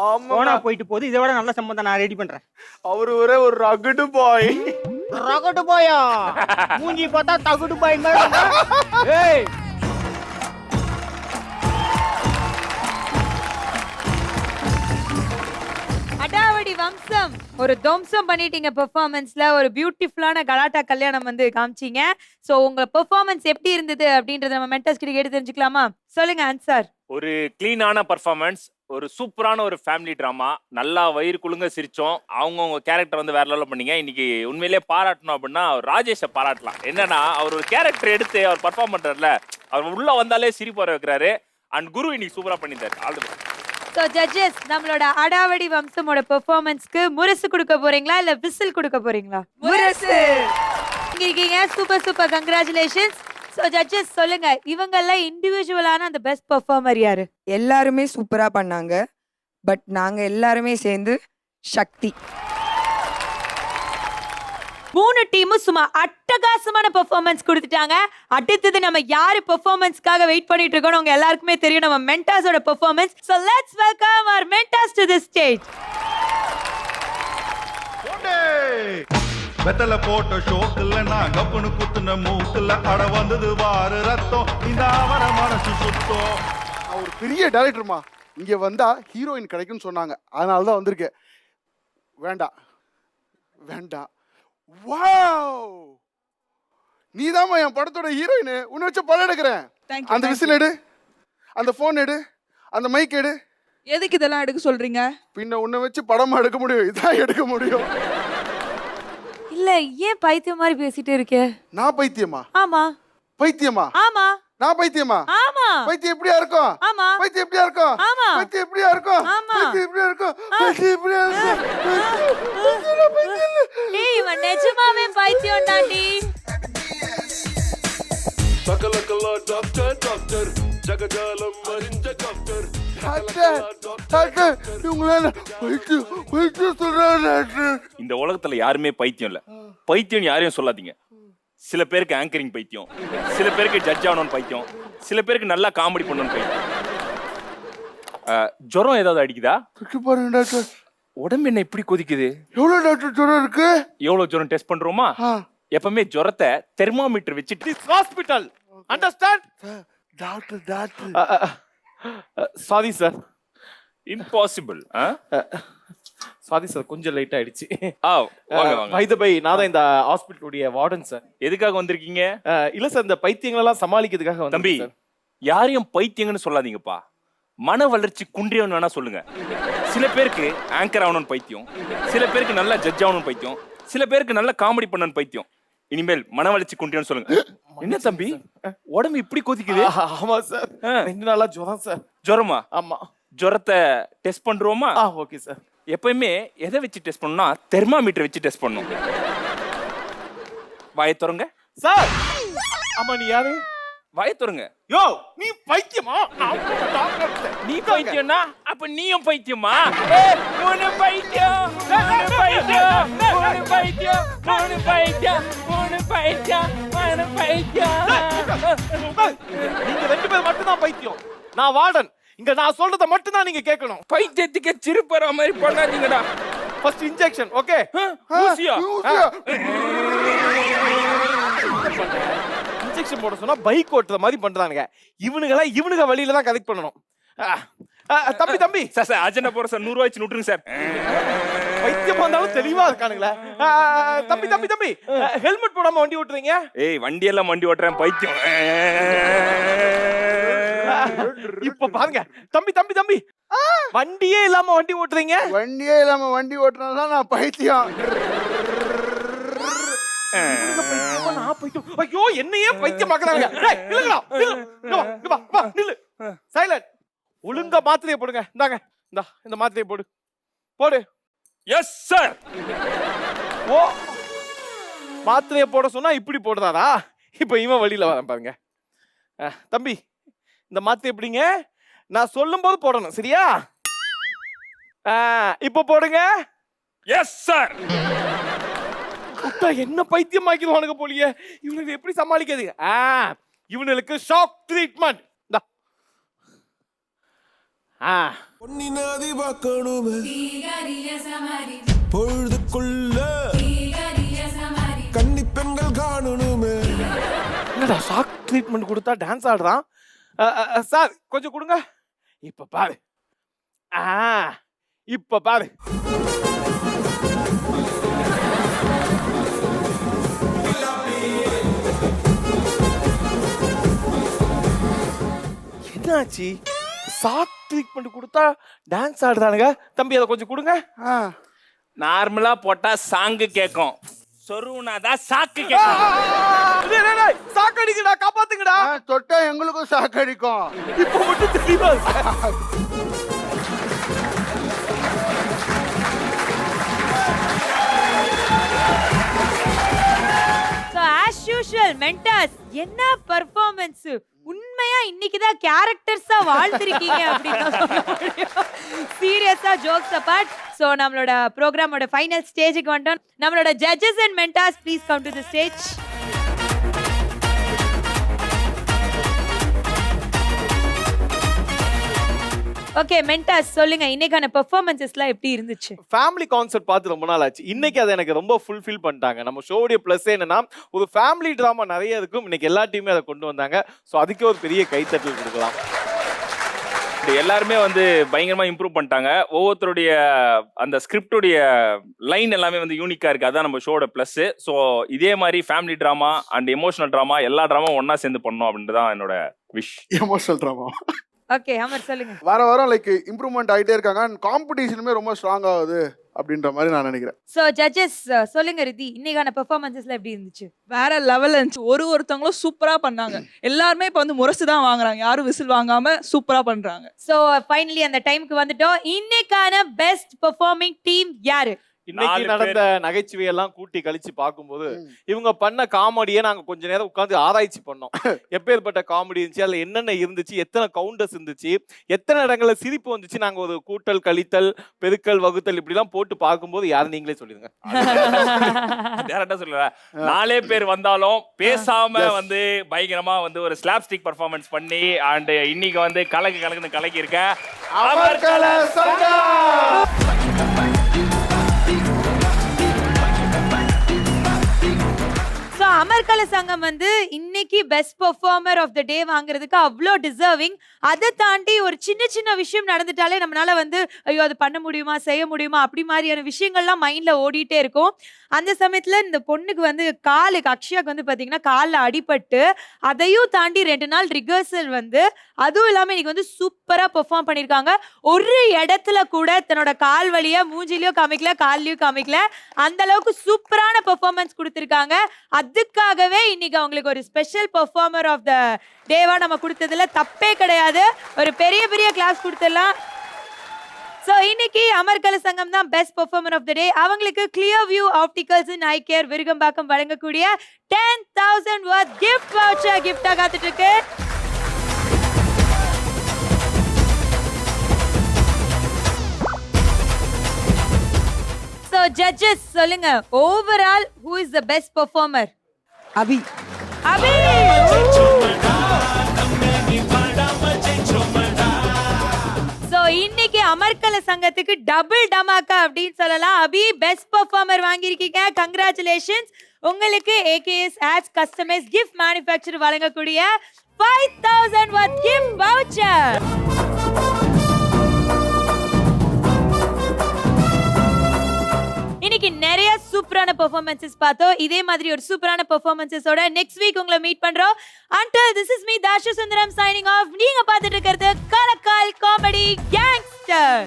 ஆமா. போனா போயிட்டு போகுது. இதை விட நல்ல சம்பந்தம் நான் ரெடி பண்றேன். அவரு ஒரே ஒரு ரகடு பாய். ரகடு பாயா? மூஞ்சி பார்த்தா தகுடு பாய் மாதிரி இருந்தா. ஏய் அடாவடி வம்சம் ஒரு துவம்சம் பண்ணிட்டீங்க பெர்ஃபார்மன்ஸ்ல. ஒரு பியூட்டிஃபுல்லான கலாட்டா கல்யாணம் வந்து காமிச்சீங்க. சோ உங்க பெர்ஃபார்மன்ஸ் எப்படி இருந்தது அப்படின்றத நம்ம மென்டர்ஸ் கிட்ட கேட்டு தெரிஞ்சுக்கலாமா? சொல்லுங்க ஆன்சர். ஒரு கிளீனான பர்ஃபார்மன்ஸ், ஒரு சூப்பரான ஒரு ஃபேமிலி டிராமா, நல்லா வயிறு குலுங்க சிரிச்சோம். அவங்கவுங்க கேரக்டர் வந்து வேற லெவலில் பண்ணீங்க. இன்னைக்கு உண்மையிலேயே பாராட்டணும் அப்படின்னா ராஜேஷை பாராட்டலாம். என்னன்னா அவர் ஒரு கேரக்டர் எடுத்து அவர் பர்ஃபார்ம் பண்றாருல, அவர் உள்ள வந்தாலே சிரிப்பு வர வைக்கிறாரு. அண்ட் குரு இன்னைக்கு சூப்பரா பண்ணிட்டாரு. All the best. So judges, நம்மளோட அடாவடி வம்சமோட பெர்ஃபார்மன்ஸ்க்கு முரசு கொடுக்க போறீங்களா இல்ல விசில் கொடுக்க போறீங்களா? முரசு. இங்க இருக்கீங்க. Super super, congratulations. So judges சொல்லுங்க, இவங்கெல்லாம் இண்டிவிஜுவலான அந்த பெஸ்ட் பெர்ஃபார்மர் யாரு? எல்லாருமே சூப்பரா பண்ணாங்க. பட் நாங்க எல்லாருமே சேர்ந்து சக்தி. 3 டீமும் சும்மா அட்டகாசமான பெர்ஃபார்மன்ஸ் கொடுத்துட்டாங்க. அடுத்தது நம்ம யாரு பெர்ஃபார்மன்ஸ்க்காக வெயிட் பண்ணிட்டு இருக்கோம் உங்க எல்லாருக்குமே தெரியும், நம்ம மென்டாஸோட performance. So let's welcome our mentors to the stage. வெத்தல போட்ட ஷோக்குல நான் கப்புனு குத்துன மூக்குல அட வந்தது வாரு ரத்தம் இந்த அவர மனசு சுத்தம். ஒரு பெரிய டைரக்டர்மா, இங்க வந்தா ஹீரோயின் கிடைக்கும்னு சொன்னாங்க, அதனால தான் வந்திருக்கேன். வேண்டாம் வேண்டாம். வாவ், நீதாம்மா என் படத்தோட ஹீரோயின். உன்னை வச்சு படம் எடுக்கிறேன். அந்த விசில் எடு, அந்த போன் எடு, அந்த மைக் எடு. எதுக்கு இதெல்லாம் எடுக்க சொல்றீங்க? பின்ன உன்னை வச்சு படமா எடுக்க முடியும், இதான் எடுக்க முடியும். இல்ல, ஏன் பைத்தியம் மாதிரி பேசிட்டு இருக்கே? நான் பைத்தியமா? ஆமா. பைத்தியமா? ஆமா. நான் பைத்தியமா? ஆமா. பைத்தியம் எப்படியா இருக்கும்? ஆமா. பைத்தியம் எப்படியா இருக்கும்? ஆமா. பைத்தியம் எப்படியா இருக்கும்? ஆமா. பைத்தியம் எப்படியா இருக்கும்? பைத்தியம் எப்படியா இருக்கும்? ஏய், இவன் நிஜமாவே பைத்தியம் தாண்டி. சகலகலா டாக்டர் டாக்டர் ஜகஜாலம் மரிஞ்ச டாக்டர் டாக்டர், இவங்களால பைத்தியம் பைத்தியம் சொல்றாங்க டாக்டர். இந்த உலகத்துல யாருமே பைத்தியம் இல்ல. பைத்தியம் யாரையும் சொல்லாதீங்க. சில பேருக்கு ஆங்கரிங் பைத்தியம், சில பேருக்கு ஜட்ஜ் ஆகணும்னு பைத்தியம், சில பேருக்கு நல்லா காமெடி பண்ணணும்னு பைத்தியம். ஜுரம் ஏதாவது அடிக்குதா? பாருங்க டாக்டர், உடம்பு என்ன இப்படி கொதிக்குது? எவ்வளவு டாக்டர் ஜுரம் இருக்கு? எவ்வளவு ஜுரம் டெஸ்ட் பண்றோமா? எப்பவுமே ஜுரத்தை தெர்மோமீட்டர் வச்சுட்டு hospital. Understand? Doctor doctor sorry sir. Impossible. Sorry sir, கொஞ்சம் லேட் ஆயிடுச்சு. வாங்க வாங்க. பை தி பை, நான் தான் இந்த ஹாஸ்பிட்டலுடைய வார்டன் சார். எதுக்காக வந்திருக்கீங்க? இல்ல சார், இந்த பைத்தியங்களெல்லாம் சமாளிக்கிறதுக்காக தம்பி, யாரையும் பைத்தியங்கன்னு சொல்லாதீங்கப்பா. மன வளர்ச்சி குன்றியவன் வேணா சொல்லுங்க. சில பேருக்கு ஆங்கர் ஆகணும்னு பைத்தியம், சில பேருக்கு நல்லா ஜட்ஜ் ஆகணும்னு பைத்தியம், சில பேருக்கு நல்லா காமெடி பண்ணணும்னு பைத்தியம். இனிமேல் மன வளர்ச்சி குன்றியவன் சொல்லுங்க. என்ன தம்பி, உடம்பு இப்படி கொதிக்குது? ஆமா சார், 2 நாளா ஜுரம் சார். ஜுரமா? ஆமா. ஜுரத்தை டெஸ்ட் பண்றோமா? Okay sir. எப்பயுமே எதை வச்சு டெஸ்ட் பண்ணணும்னா தெர்மாமீட்டர் வச்சு டெஸ்ட் பண்ணணும். வாயை திறங்க சார். ஆமா, நீ யாரு? வாயை திறங்க. யோ, நீ பைத்தியமா? நீ பைத்தியம்னா அப்ப நீயும் பைத்தியமா? மூணு பைத்தியம், மூணு பைத்தியம், மூணு பைத்தியம், மூணு பைத்தியம், மூணு பைத்தியம், மூணு பைத்தியம். நீங்க 2 பேர் மட்டும் தான் பைத்தியம். நான் வார்டன். இங்க நான் சொல்றத மட்டும் தான் நீங்க கேட்கணும். பைத்தியத்துக்கு சிரிப்பற மாதிரி பண்ணாதீங்கடா. First injection. ஓகே? ஊசியா? இன்ஜெக்ஷன் போட சொன்னா பைக் ஓட்டுற மாதிரி பண்றானுங்க. இவனுங்க வழியில தான் கரெக்ட் பண்ணணும். தம்பி தம்பி சார் சார் அஜெண்டா போற சார் 100 ரூபாய் நூற்றுங்க சார். பைத்தியம் வந்தாலும் தெளிவா இருக்கானுங்களே. தம்பி தம்பி தம்பி ஹெல்மெட் போடாம வண்டி ஓட்டுறீங்க? ஏய், வண்டி எல்லாம் வண்டி ஓட்டுறேன் பைத்தியம். இப்ப பாருங்க தம்பி தம்பி தம்பி, வண்டியே இல்லாம வண்டி ஓட்டுறீங்க. வண்டியே இல்லாம வண்டி ஓட்டுறதுதான் நான் பைத்தியம். நான் பைத்தியம். ஐயோ, என்னையே பைத்தியமாக்குறாங்க. நில்லு. சைலண்ட். ஒழுங்கா மாத்திரையை போடுங்க. இந்தாங்க, இந்த மாத்திரையை போடு போடு. Yes sir. ஓ, மாத்திரையை போட சொன்னா இப்படி போடுறாரா? இப்ப இவன் வழியில வரேன் பாருங்க. தம்பி, இந்த மாத்திரை எப்படிங்க? நான் சொல்லும் போது போடணும், சரியா? இப்ப போடுங்க. Yes sir. விட்டா என்ன பைத்தியமாக்கிடுவானுங்க போலியே. இவனுக்கு எப்படி சமாளிக்கிறது? இவனுக்கு ஷாக் ட்ரீட்மெண்ட். பொழுதுக்குள்ள கன்னி பெண்கள் காணணுமே. என்னடா ஷாக் ட்ரீட்மெண்ட் கொடுத்தா டான்ஸ் ஆடுறான்? சார் கொஞ்சம் கொடுங்க. இப்ப பாரு. இப்ப பாரு. என்னாச்சு? ஷாக் ட்ரீட்மெண்ட் கொடுத்தா டான்ஸ் ஆடுறானுங்க. தம்பி அதை கொஞ்சம் கொடுங்க. நார்மலா போட்டா சாங்கு கேட்கும், சொருவுனாதான் சாக்கு கேட்கும். சாக்கடிக்கடா, காப்பாத்துங்கடா. தொட்டா எங்களுக்கும் சாக்கடிக்கும். இப்ப மட்டும் தெரியுமா? So as usual மென்டாஸ் என்ன பெர்ஃபார்மன்ஸ். உண்மையா இன்னைக்கு தான் கேரக்டர்ஸா வாழ்ந்திருக்கீங்க அப்படின்னு சீரியஸா ஜோக்ஸ் அபார்ட். சோ நம்மளோட ப்ரோக்ராமோட ஃபைனல் ஸ்டேஜுக்கு வந்துட்டோம். நம்மளோட judges and mentors please come to the stage. Okay mentors சொல்லுங்க, இன்னைக்கான பெர்ஃபார்மன்ஸஸ்லாம் எப்படி இருந்துச்சு? ஃபேமிலி கான்செப்ட் பார்த்து ரொம்ப நாள் ஆச்சு. இன்னைக்கு அதை எனக்கு ரொம்ப ஃபுல்ஃபில் பண்ணிட்டாங்க. நம்ம ஷோடைய ப்ளஸ் என்னன்னா ஒரு ஃபேமிலி ட்ராமா நிறைய இருக்கும். இன்னைக்கு எல்லா டீமே அதை கொண்டு வந்தாங்க. ஸோ அதுக்கே ஒரு பெரிய கைத்தட்டல் கொடுக்கலாம். எல்லாருமே வந்து பயங்கரமா இம்ப்ரூவ் பண்ணிட்டாங்க. ஒவ்வொருத்தருடைய அந்த ஸ்கிரிப்டுடைய லைன் எல்லாமே வந்து யூனிக்கா இருக்கு. அதான் நம்ம ஷோட பிளஸ். ஸோ இதே மாதிரி family drama and emotional drama எல்லா ட்ராமாவும் ஒன்னா சேர்ந்து பண்ணணும் அப்படின்ட்டு தான் என்னோட wish. Emotional drama. Okay Amar சொல்லுங்க. வாரம் லைக் இம்ப்ரூவ்மெண்ட் ஆகிட்டே இருக்காங்க. அண்ட் காம்படிஷனுமே ரொம்ப ஸ்ட்ராங் ஆகுது அப்படின்ற மாதிரி நான் நினைக்கிறேன். சோ ஜட்ஜஸ் சொல்லுங்க ரிதி, இன்னைக்கான பெர்ஃபார்மன்ஸஸ்ல எப்படி இருந்துச்சு? வேற லெவல் இருந்துச்சு. ஒருத்தவங்களும் சூப்பரா பண்ணாங்க. எல்லாருமே இப்ப வந்து முரசு தான் வாங்குறாங்க, யாரும் விசில் வாங்காம சூப்பரா பண்றாங்க. சோ ஃபைனலி அந்த டைம்க்கு வந்துட்டோம். இன்னைக்கான பெஸ்ட் பெர்ஃபார்மிங் டீம் யாரு? இன்னைக்கு நடந்த நகைச்சுவை எல்லாம் கூட்டி கழிச்சு பார்க்கும்போது இவங்க பண்ண காமெடியை நாங்க கொஞ்ச நேரம் உட்காந்து ஆராய்ச்சி பண்ணோம். எப்பேற்பட்ட காமெடி இருந்துச்சு, அதுல என்னென்ன இருந்துச்சு, எத்தனை கவுண்டர்ஸ் இருந்துச்சு, எத்தனை இடங்கள்ல சிரிப்பு வந்துச்சு. நாங்க ஒரு கூட்டல் கழித்தல் பெருக்கல் வகுத்தல் இப்படி எல்லாம் போட்டு பார்க்கும்போது யாரும் நீங்களே சொல்லிடுங்க. டேரக்டா சொல்லல, 4 பேர் வந்தாலும் பேசாம வந்து பயங்கரமா வந்து ஒரு ஸ்லாப்ஸ்டிக் பெர்ஃபார்மன்ஸ் பண்ணி அண்ட் இன்னைக்கு வந்து கலக்குன்னு கலக்கி இருக்க அமர்கல சங்கம். அமர்கல சங்கம் வந்து இன்னைக்கு பெஸ்ட் பெர்ஃபார்மர் ஆஃப் த டே வாங்குறதுக்கு அவ்வளோ டிசர்விங். அதை தாண்டி ஒரு சின்ன விஷயம் நடந்துட்டாலே நம்மளால வந்து ஐயோ அது பண்ண முடியுமா செய்ய முடியுமா அப்படி மாதிரியான விஷயங்கள்லாம் மைண்ட்ல ஓடிட்டே இருக்கும். அந்த சமயத்துல இந்த பொண்ணுக்கு வந்து அக்ஷயாக்கு வந்து பாத்தீங்கன்னா காலில் அடிபட்டு அதையும் தாண்டி 2 நாள் ரிகர்சல் வந்து அதுவும் இல்லாம இன்னைக்கு வந்து சூப்பரா பெர்ஃபார்ம் பண்ணிருக்காங்க. ஒரு இடத்துல கூட தன்னோட கால் வழியா மூஞ்சிலையும் காமிக்கல கால்லயும் காமிக்கல. அந்த அளவுக்கு சூப்பரான பெர்ஃபார்மன்ஸ் கொடுத்திருக்காங்க. அதுக்காகவே இன்னைக்கு அவங்களுக்கு ஒரு ஸ்பெஷல் பெர்ஃபார்மர் ஆஃப் த டேவா நம்ம கொடுத்ததுல தப்பே கிடையாது. ஒரு பெரிய கிளாஸ் கொடுத்துடலாம். சோ இன்னைக்கு அமர்கல சங்கம் தான் பெஸ்ட் பெர்ஃபார்மர் ஆஃப் த டே. அவங்களுக்கு clear view opticals and I care Virugambakkam வழங்கக்கூடிய 10,000 worth gift voucher கிஃப்டா காத்துட்டு இருக்கு. So judges சொல்லுங்க, overall who is the best performer? Abhi. So இன்னைக்கு அமர்கல சங்கத்துக்கு டபுள் டமாக்கா அப்படின்னு சொல்லலாம். அபி பெஸ்ட் பெர்ஃபார்மர் வாங்கியிருக்கீங்க. கங்க்ராச்சுலேஷன்ஸ். உங்களுக்கு AKS Ads Customized Gift Manufacturer வழங்கக்கூடிய 5,000 worth gift voucher. இன்னைக்கு நிறைய சூப்பரான பெர்ஃபார்மன்சஸ் பார்த்தோம். இதே மாதிரி ஒரு சூப்பரான பெர்ஃபார்மன்சஸோட நெக்ஸ்ட் வீக் உங்களை மீட் பண்றோம். Until this is me Dasha Sundaram signing off. நீங்க பார்த்துட்டு இருக்கிறது கலக்கல் காமெடி கேங்ஸ்டர்.